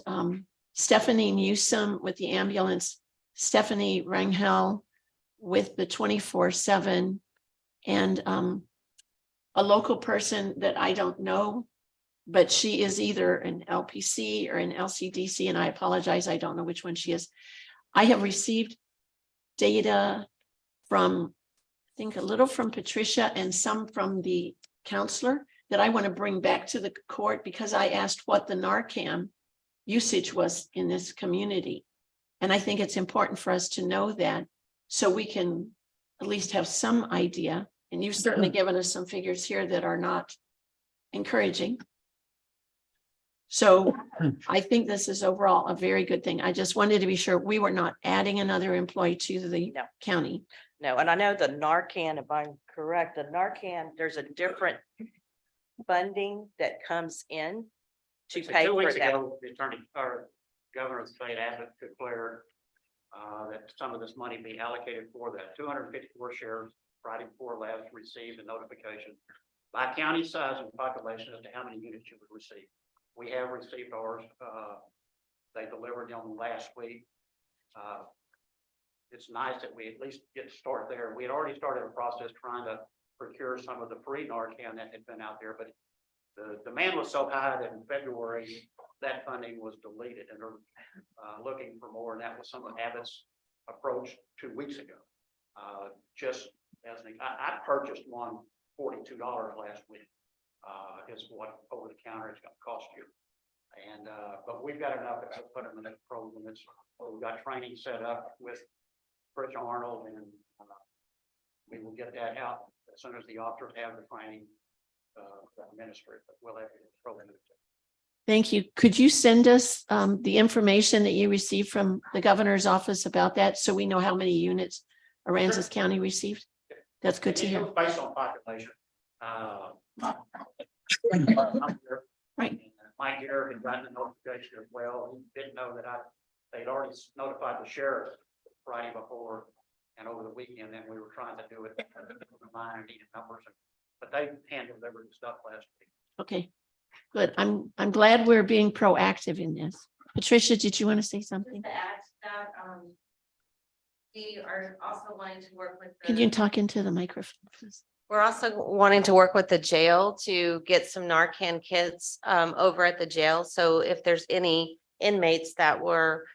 Stephanie Newsome with the ambulance, Stephanie Rangel with the 24/7, and a local person that I don't know, but she is either an LPC or an LCDC, and I apologize, I don't know which one she is. I have received data from, I think a little from Patricia and some from the counselor that I want to bring back to the court because I asked what the Narcan usage was in this community. And I think it's important for us to know that so we can at least have some idea. And you've certainly given us some figures here that are not encouraging. So I think this is overall a very good thing. I just wanted to be sure we were not adding another employee to the county. No, and I know the Narcan, if I'm correct, the Narcan, there's a different funding that comes in to So pay 2 for weeks that. ago, the attorney or governor of the state Abbott declared that some of this money be allocated for that. 254 sheriffs Friday before last received a notification by county size and population as to how many units you would receive. We have received ours. They delivered them last week. It's nice that we at least get to start there. We had already started a process trying to procure some of the free Narcan that had been out there, but the demand was so high that in February, that funding was deleted and they're looking for more. And that was some of Abbott's approach 2 weeks ago. Just as I purchased one $42 last week. Is what over the counter it's going to cost you. And but we've got enough to put them in the program. We've got training set up with Rich Arnold, and we will get that out as soon as the officers have the training administered. But we'll have the program. Thank you. Could you send us the information that you received from the governor's office about that so we know how many units Aransas County received? That's good to It hear. was based on population. Right. Mike Garrett had gotten a notification as well. He didn't know that they'd already notified the sheriff Friday before and over the weekend, and we were trying to do it. Mine needed numbers, but they hand delivered the stuff last week. Okay, good. I'm glad we're being proactive in this. Patricia, did you want to say something? To add to that, we are also wanting to work with. Can you talk into the microphone, please? We're also wanting to work with the jail to get some Narcan kits over at the jail. So if there's any inmates that were,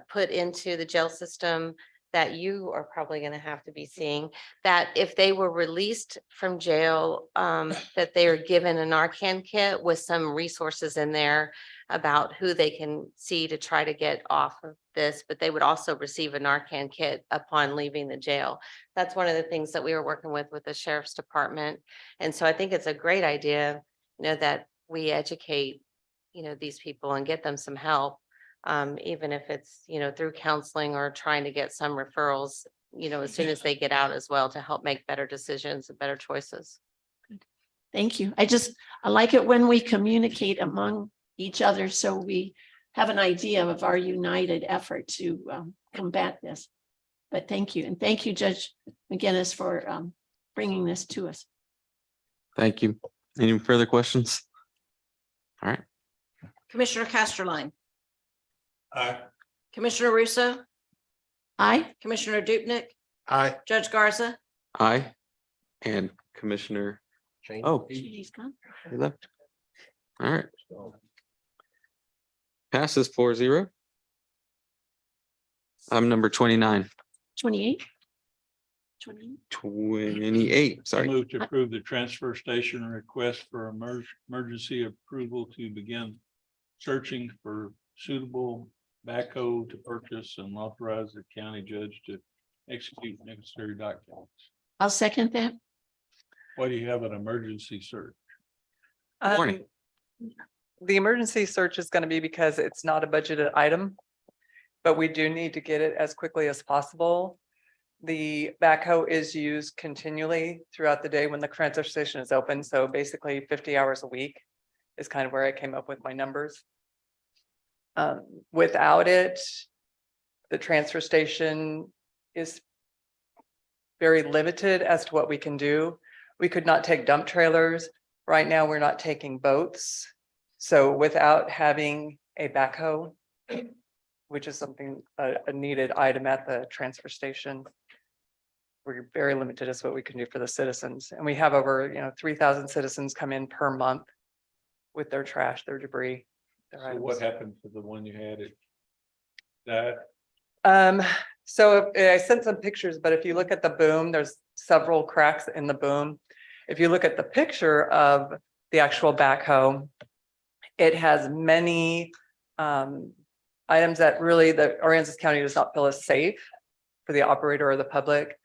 put into the jail system that you are probably going to have to be seeing, that if they were released from jail, that they are given a Narcan kit with some resources in there about who they can see to try to get off of this, but they would also receive a Narcan kit upon leaving the jail. That's one of the things that we were working with the sheriff's department. And so I think it's a great idea, that we educate, these people and get them some help. Even if it's, through counseling or trying to get some referrals, as soon as they get out as well, to help make better decisions and better choices. Thank you. I like it when we communicate among each other so we have an idea of our united effort to combat this. But thank you. And thank you, Judge McGinnis, for bringing this to us. Thank you. Any further questions? All right. Commissioner Casterline. Aye. Commissioner Russo, Aye. Commissioner Dupnick, Aye. Judge Garza. Aye. And Commissioner, oh, He's gone. he left. All right. Passes 4-0. I'm number 29. 28. 28, sorry. Move to approve the transfer station request for emergency approval to begin searching for suitable backhoe to purchase and authorize the county judge to execute necessary documents. I'll second that. Why do you have an emergency search? Morning. The emergency search is going to be because it's not a budgeted item, but we do need to get it as quickly as possible. The backhoe is used continually throughout the day when the transfer station is open. So basically 50 hours a week is kind of where I came up with my numbers. Without it, the transfer station is very limited as to what we can do. We could not take dump trailers. Right now, we're not taking boats. So without having a backhoe, which is something, a needed item at the transfer station, we're very limited as what we can do for the citizens. And we have over, 3,000 citizens come in per month with their trash, their debris. Their So items. what happened to the one you had? It died? So I sent some pictures, but if you look at the boom, there's several cracks in the boom. If you look at the picture of the actual backhoe, it has many items that really the Aransas County does not feel is safe for the operator or the public.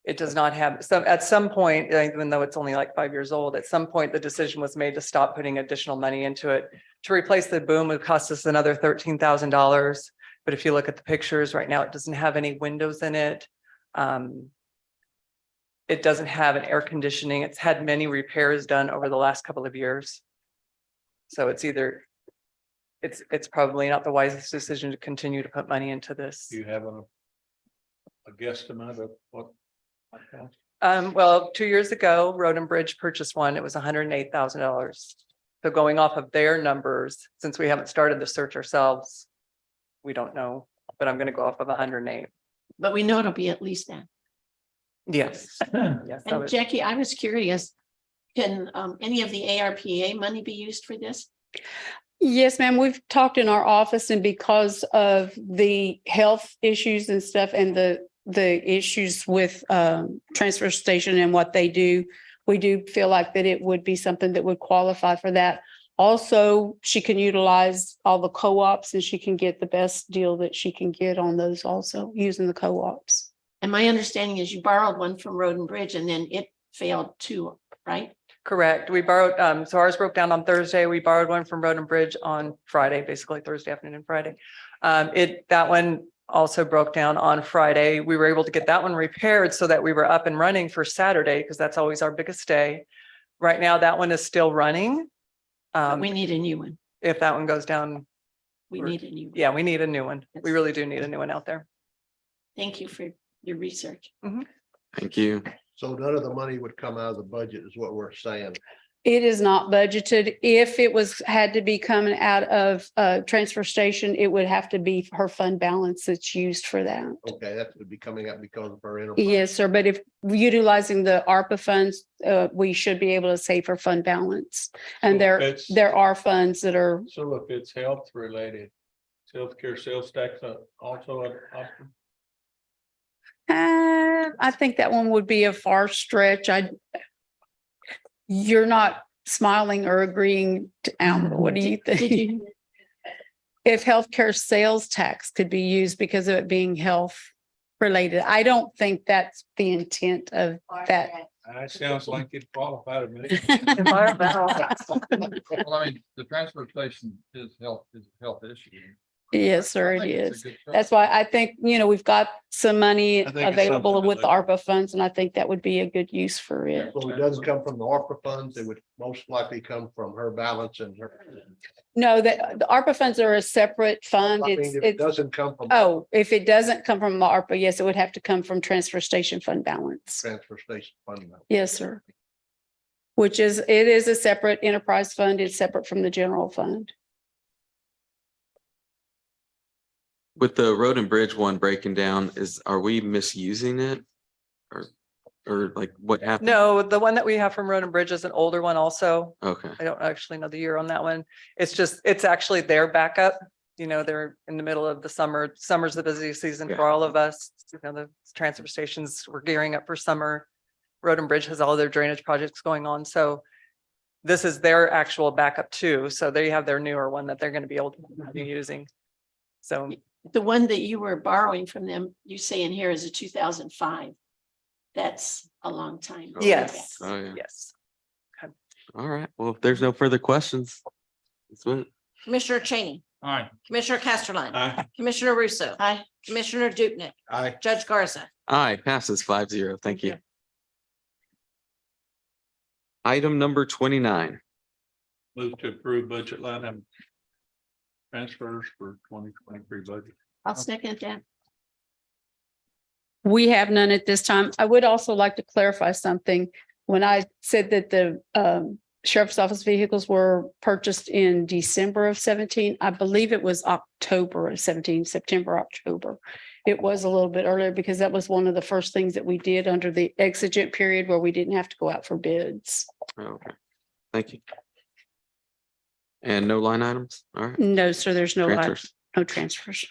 It does not have some, at some point, even though it's only like 5 years old, at some point, the decision was made to stop putting additional money into it. To replace the boom would cost us another $13,000. But if you look at the pictures right now, it doesn't have any windows in it. It doesn't have an air conditioning. It's had many repairs done over the last couple of years. So it's either, it's probably not the wisest decision to continue to put money into this. Do you have a guesstimate of what? Well, 2 years ago, Road and Bridge purchased one. It was $108,000. So going off of their numbers, since we haven't started the search ourselves, we don't know, but I'm going to go off of 108. But we know it'll be at least that. Yes. Yes. that And was- Jackie, I was curious, can any of the ARPA money be used for this? Yes, ma'am. We've talked in our office, and because of the health issues and stuff and the issues with transfer station and what they do, we do feel like that it would be something that would qualify for that. Also, she can utilize all the co-ops and she can get the best deal that she can get on those also using the co-ops. And my understanding is you borrowed one from Road and Bridge and then it failed too, right? Correct. We borrowed, so ours broke down on Thursday. We borrowed one from Road and Bridge on Friday, basically Thursday afternoon and Friday. That one also broke down on Friday. We were able to get that one repaired so that we were up and running for Saturday, because that's always our biggest day. Right now, that one is still running. But we need a new one. If that one goes down, We need a new one. yeah, we need a new one. We really do need a new one out there. Thank you for your research. Thank you. So none of the money would come out of the budget is what we're saying. It is not budgeted. If it had to be coming out of transfer station, it would have to be her fund balance that's used for that. Okay, that would be coming up because of our enterprise. Yes, sir. But if utilizing the ARPA funds, we should be able to save her fund balance. And there are funds that are, So if it's health related, healthcare sales tax also an option? I think that one would be a far stretch. You're not smiling or agreeing to Alma. What do you think? If healthcare sales tax could be used because of it being health related, I don't think that's the intent of that. That sounds like it qualified to me. Environmental. Well, I mean, the transfer station is a health issue. Yes, sir, I it think it's a is. good choice. That's why I think, we've got some money I think it's available something to with the look ARPA funds, and I think that would be a good use for it. So it doesn't come from the ARPA funds, it would most likely come from her balance and her. No, the ARPA funds are a separate fund. I mean, if it It's, doesn't come from. oh, if it doesn't come from the ARPA, yes, it would have to come from transfer station fund balance. Transfer station fund. Yes, sir. Which is, it is a separate enterprise fund. It's separate from the general fund. With the road and bridge one breaking down, are we misusing it? Or like what happened? No, the one that we have from Road and Bridge is an older one also. Okay. I don't actually know the year on that one. It's actually their backup. They're in the middle of the summer. Summer's the busiest season for all of us. The transfer stations, we're gearing up for summer. Road and Bridge has all their drainage projects going on. So this is their actual backup too. So they have their newer one that they're going to be able to be using. So The one that you were borrowing from them, you say in here is a 2005. That's a long time. yes, Oh, yeah. yes. All right. Well, if there's no further questions. That's it. Commissioner Cheney, Aye. Commissioner Casterline, Aye. Commissioner Russo, Hi. Commissioner Dupnick, Aye. Judge Garza. Aye, passes 5-0. Thank you. Item number 29. Move to approve budget line item transfers for 2023 budget. I'll second that. We have none at this time. I would also like to clarify something. When I said that the sheriff's office vehicles were purchased in December of 17, I believe it was October of 17, September, October. It was a little bit earlier because that was one of the first things that we did under the exigent period where we didn't have to go out for bids. Okay, thank you. And no line items? All right. No, sir, there's no, Transfers. no transfers.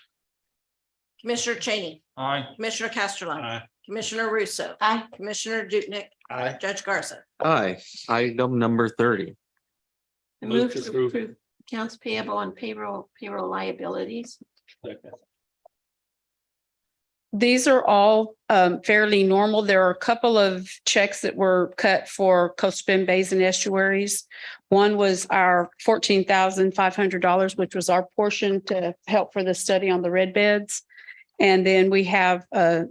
Commissioner Cheney, Aye. Commissioner Casterline, Aye. Commissioner Russo, Aye. Commissioner Dupnick, Aye. Judge Garza. Aye, item number 30. I Move move to to approve. approve accounts payable and payroll liabilities. These are all fairly normal. There are a couple of checks that were cut for Coastal Bend Basin estuaries. One was our $14,500, which was our portion to help for the study on the red beds. And then we have a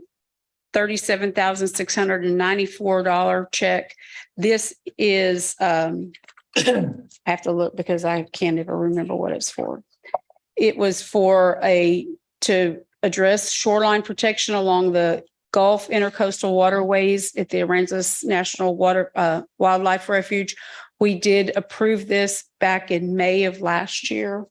$37,694 check. This is, I have to look because I can't ever remember what it's for. It was for to address shoreline protection along the Gulf Intercoastal Waterways at the Aransas National Wildlife Refuge. We did approve this back in May of last year.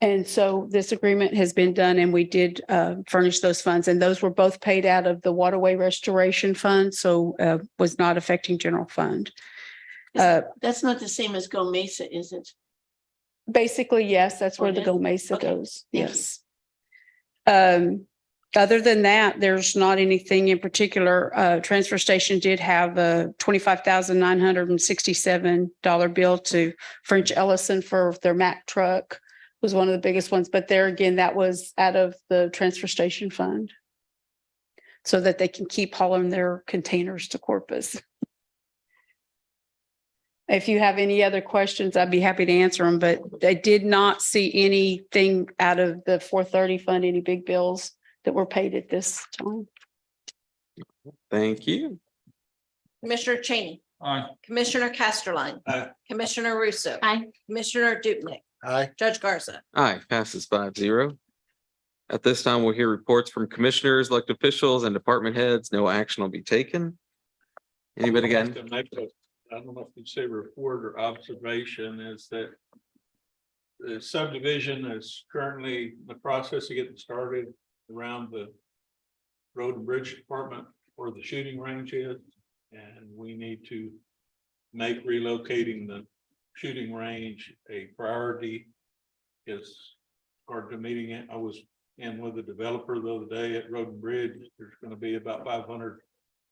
And so this agreement has been done and we did furnish those funds, and those were both paid out of the Waterway Restoration Fund, so was not affecting general fund. That's not the same as Go Mesa, is it? Basically, yes, that's where the Okay. Go Mesa Okay. goes. Thank you. Yes. Other than that, there's not anything in particular. Transfer station did have a $25,967 bill to French Ellison for their Mack truck. Was one of the biggest ones, but there again, that was out of the transfer station fund. So that they can keep hauling their containers to Corpus. If you have any other questions, I'd be happy to answer them, but I did not see anything out of the 430 fund, any big bills that were paid at this time. Thank you. Commissioner Cheney, Aye. Commissioner Casterline, Aye. Commissioner Russo, Aye. Commissioner Dupnick, Aye. Judge Garza. Aye, passes 5-0. At this time, we'll hear reports from commissioners, elected officials, and department heads. No action will be taken. Anybody got? I don't know if you'd say report or observation, is that the subdivision is currently in the process of getting started around the road and bridge department where the shooting range is. And we need to make relocating the shooting range a priority. Is hard to meeting it. I was in with a developer the other day at Road and Bridge. There's going to be about 500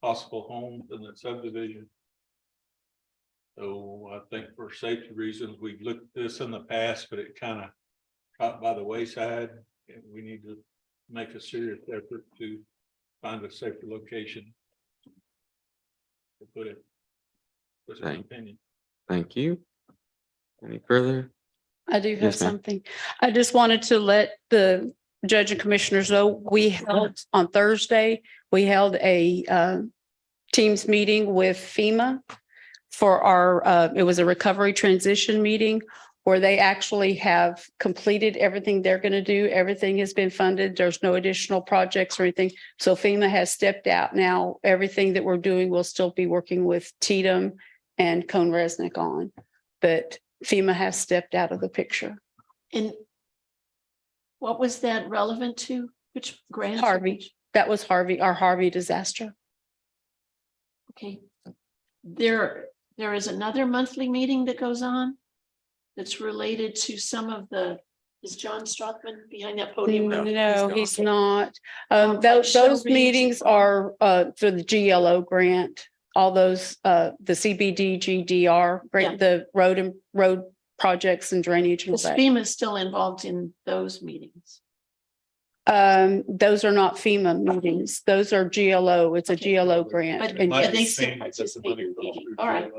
possible homes in the subdivision. So I think for safety reasons, we've looked at this in the past, but it kind of caught by the wayside. And we need to make a serious effort to find a safer location to put it. That's my opinion. Thank you. Any further? I do have Yes, ma'am. something. I just wanted to let the judge and commissioners know, we held on Thursday, we held a Teams meeting with FEMA for our, it was a recovery transition meeting where they actually have completed everything they're going to do. Everything has been funded. There's no additional projects or anything. So FEMA has stepped out. Now, everything that we're doing will still be working with Tatum and Cone Resnick on, but FEMA has stepped out of the picture. And what was that relevant to? Which grant? Harvey, that was Harvey, our Harvey disaster. Okay. There is another monthly meeting that goes on that's related to some of the, is John Strothman behind that podium? No, he's not. Those Those meetings are for the GLO grant, all those, the CBD, GDR, grant, the road projects and drainage. And all Is that. FEMA still involved in those meetings? Those are not FEMA meetings. Those are GLO. It's a GLO grant. But And they still participate in the meeting. All right.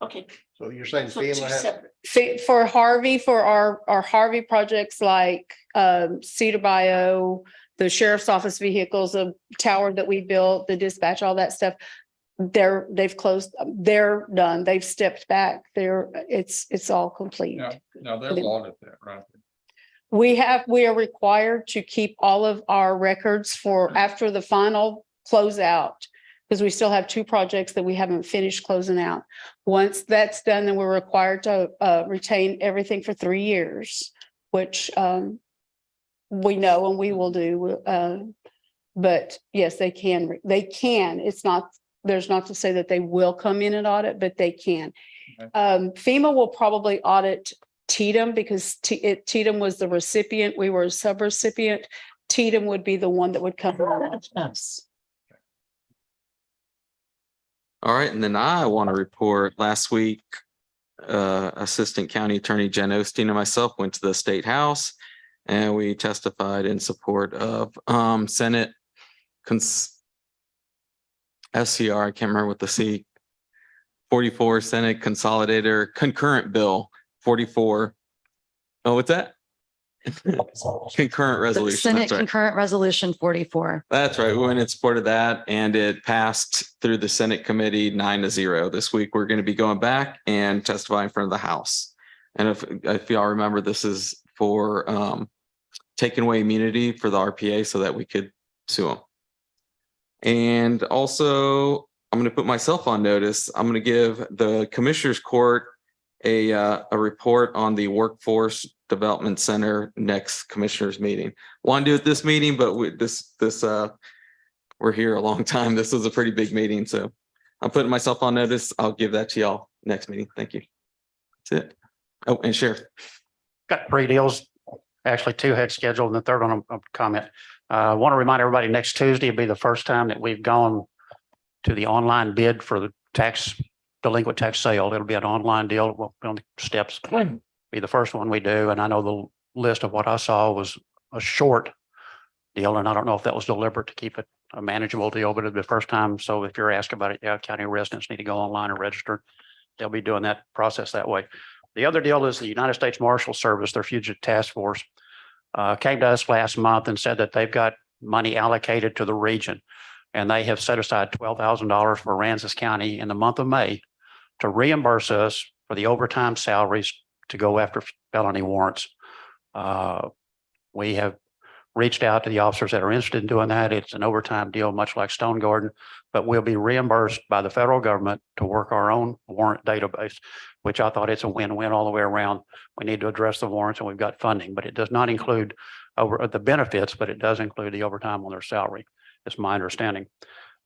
Okay. So you're saying So two FEMA has, separate. For Harvey, for our Harvey projects like Cedar Bio, the sheriff's office vehicles, the tower that we built, the dispatch, all that stuff, they've closed, they're done. They've stepped back. It's all complete. No, they'll audit that, right? we are required to keep all of our records for after the final closeout. Because we still have 2 projects that we haven't finished closing out. Once that's done, then we're required to retain everything for 3 years, which we know and we will do. But yes, they can, it's not, there's not to say that they will come in and audit, but they can. FEMA will probably audit Tatum because Tatum was the recipient. We were a subrecipient. Tatum would be the one that would come and audit us. All right, and then I want to report last week, Assistant County Attorney Jen Osteen and myself went to the State House and we testified in support of Senate SCR, I can't remember what the C 44 Senate Consolidator Concurrent Bill 44. Oh, what's that? Concurrent resolution. Senate That's right. Concurrent Resolution 44. That's right. We went in support of that and it passed through the Senate committee 9-0. This week, we're going to be going back and testifying in front of the House. And if y'all remember, this is for taking away immunity for the RPA so that we could sue them. And also, I'm going to put myself on notice. I'm going to give the Commissioners Court a report on the Workforce Development Center next Commissioners meeting. Want to do it this meeting, but we're here a long time. This is a pretty big meeting, so I'm putting myself on notice. I'll give that to y'all next meeting. Thank you. That's it. Oh, and Sheriff. Got 3 deals, actually 2 had scheduled and the third one a comment. I want to remind everybody next Tuesday will be the first time that we've gone to the online bid for the delinquent tax sale. It'll be an online deal. We'll be on the steps. Be the first one we do. And I know the list of what I saw was a short deal. And I don't know if that was deliberate to keep it a manageable deal, but it's the first time. So if you're asked about it, yeah, county residents need to go online and register. They'll be doing that process that way. The other deal is the United States Marshal Service, their Fugitive Task Force, came to us last month and said that they've got money allocated to the region. And they have set aside $12,000 for Aransas County in the month of May to reimburse us for the overtime salaries to go after felony warrants. We have reached out to the officers that are interested in doing that. It's an overtime deal, much like Stone Garden, but we'll be reimbursed by the federal government to work our own warrant database, which I thought it's a win-win all the way around. We need to address the warrants and we've got funding, but it does not include over the benefits, but it does include the overtime on their salary. It's my understanding.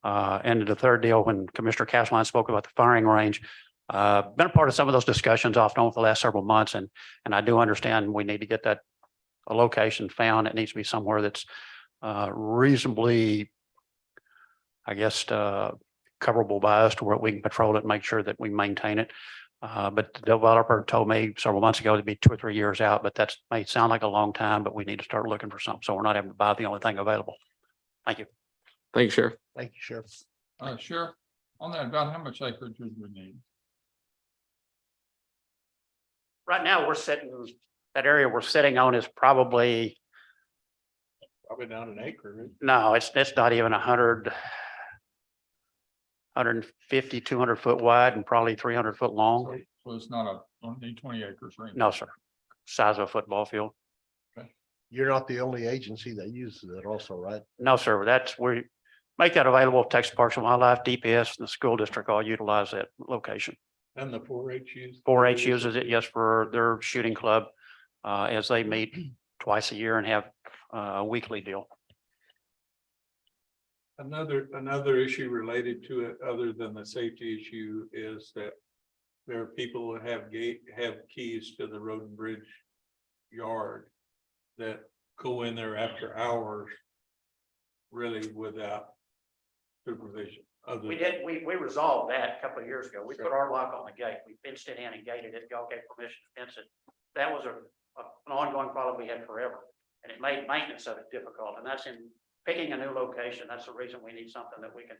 And the third deal, when Commissioner Castline spoke about the firing range, been a part of some of those discussions off and on for the last several months. And I do understand we need to get that a location found. It needs to be somewhere that's reasonably, I guess, coverable by us to where we can patrol it and make sure that we maintain it. But the developer told me several months ago it'd be 2 or 3 years out, but that may sound like a long time, but we need to start looking for something. So we're not having to buy the only thing available. Thank you. Thank you, Sheriff. Thank you, Sheriff. Sheriff, on that, about how much acreage would we need? Right now, we're sitting, that area we're sitting on is probably, Down an acre. no, it's not even 100, 150, 200 foot wide and probably 300 foot long. So it's not don't need 20 acres, right? No, sir. Size of a football field. You're not the only agency that uses it also, right? No, sir. We make that available. Texas Parks and Wildlife, DPS, and the school district all utilize that location. And the 4-H use? 4-H uses it, yes, for their shooting club, as they meet twice a year and have a weekly deal. Another issue related to it, other than the safety issue, is that there are people who have keys to the road and bridge yard that go in there after hours, really without supervision. We resolved that a couple of years ago. We put our lock on the gate. We fenced it in and gated it. Y'all gave permission to fence it. That was an ongoing problem we had forever. And it made maintenance of it difficult. And that's in picking a new location. That's the reason we need something that we can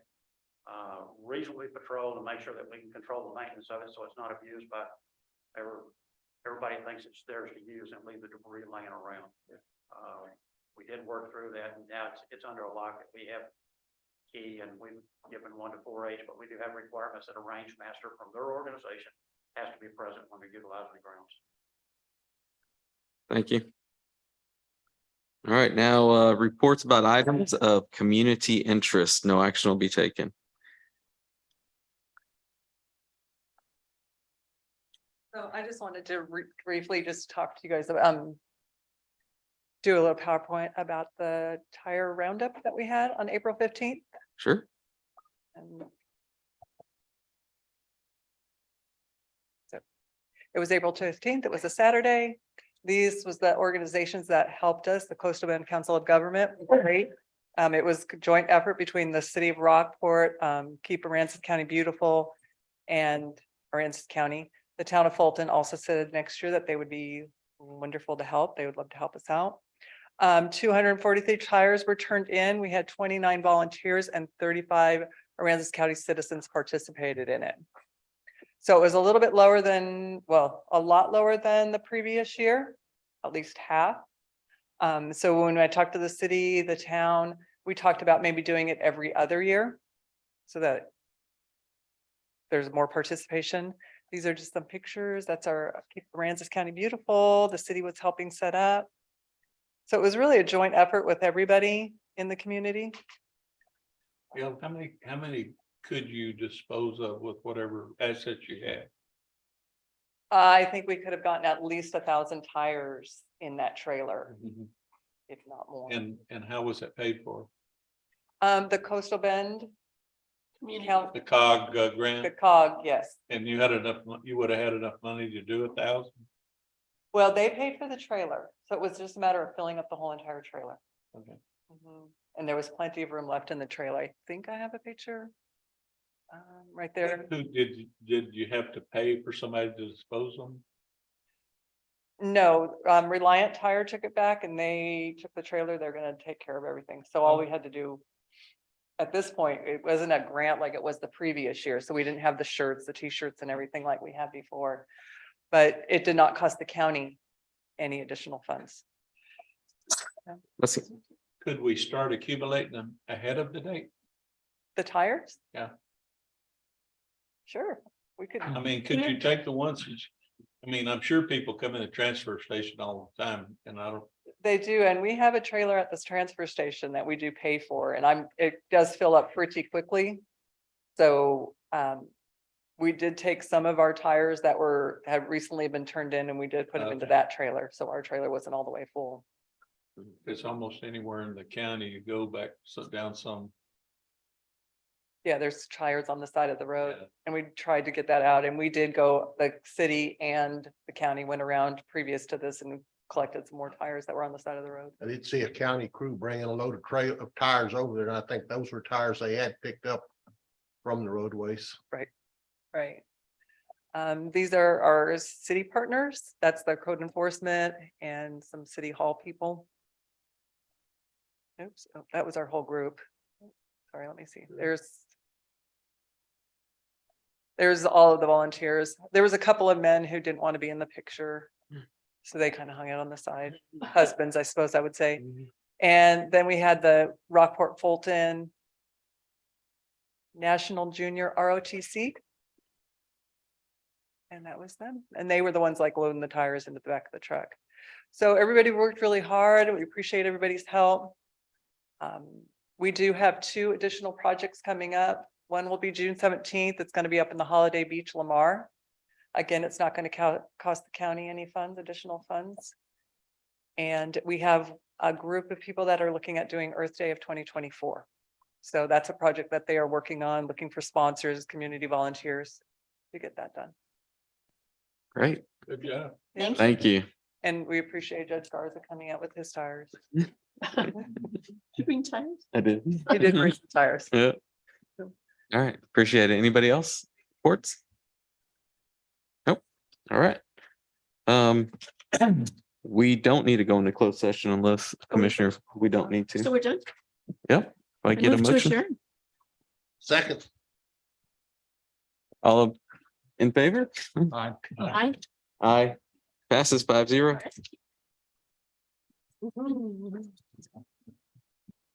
reasonably patrol to make sure that we can control the maintenance of it so it's not abused by everybody thinks it's theirs to use and leave the debris laying around. We did work through that and now it's under a lock that we have key and we've given one to 4-H, but we do have requirements that a range master from their organization has to be present when they're utilizing the grounds. Thank you. All right, now reports about items of community interest. No action will be taken. So I just wanted to briefly just talk to you guys about, do a little PowerPoint about the tire roundup that we had on April 15th. Sure. And so it was April 15th. It was a Saturday. These was the organizations that helped us, the Coastal Bend Council of Government. Great. It was a joint effort between the city of Rockport, Keep Aransas County Beautiful, and Aransas County. The town of Fulton also said next year that they would be wonderful to help. They would love to help us out. 243 tires were turned in. We had 29 volunteers and 35 Aransas County citizens participated in it. So it was a little bit lower than, well, a lot lower than the previous year, at least half. So when I talked to the city, the town, we talked about maybe doing it every other year so that there's more participation. These are just some pictures. That's our Keep Aransas County Beautiful. The city was helping set up. So it was really a joint effort with everybody in the community. Bill, how many could you dispose of with whatever assets you had? I think we could have gotten at least 1,000 tires in that trailer, if not more. And how was it paid for? The Coastal Bend. The COG grant? The COG, yes. And you had enough, you would have had enough money to do 1,000? Well, they paid for the trailer, so it was just a matter of filling up the whole entire trailer. Okay. And there was plenty of room left in the trailer. I think I have a picture. Right there. Who did you have to pay for somebody to dispose them? No, Reliant Tire took it back and they took the trailer. They're gonna take care of everything. So all we had to do at this point, it wasn't a grant like it was the previous year. So we didn't have the shirts, the t-shirts and everything like we had before. But it did not cost the county any additional funds. Let's see. Could we start accumulating them ahead of the date? The tires? Yeah. Sure, we could. I mean, could you take the ones, I mean, I'm sure people come in the transfer station all the time and I don't. They do, and we have a trailer at this transfer station that we do pay for, and it does fill up pretty quickly. So we did take some of our tires that had recently been turned in and we did put them into that trailer. So our trailer wasn't all the way full. It's almost anywhere in the county, you go back down some. Yeah, there's tires on the side of the road and we tried to get that out, and we did go, the city and the county went around previous to this and collected some more tires that were on the side of the road. I did see a county crew bringing a load of tires over there, and I think those were tires they had picked up from the roadways. Right. Right. These are our city partners. That's the code enforcement and some city hall people. Oops, oh, that was our whole group. Sorry, let me see. There's all of the volunteers. There was a couple of men who didn't want to be in the picture. So they kind of hung out on the side. Husbands, I suppose I would say. And then we had the Rockport Fulton National Junior ROTC. And that was them. And they were the ones like loading the tires into the back of the truck. So everybody worked really hard. We appreciate everybody's help. We do have 2 additional projects coming up. One will be June 17th. It's going to be up in the Holiday Beach, Lamar. Again, it's not going to cost the county any funds, additional funds. And we have a group of people that are looking at doing Earth Day of 2024. So that's a project that they are working on, looking for sponsors, community volunteers to get that done. Great. Good job. Thank you. And we appreciate Judge Garza coming out with his tires. You bring tires? I did. He did bring some tires. Yeah. All right. Appreciate it. Anybody else? Reports? Nope. All right. We don't need to go into closed session unless Commissioner, we don't need to. So we're done? Yep. If I get a Move to motion. adjourn. Second. All in favor? Aye. Aye. Aye. Passes 5-0.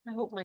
I hope my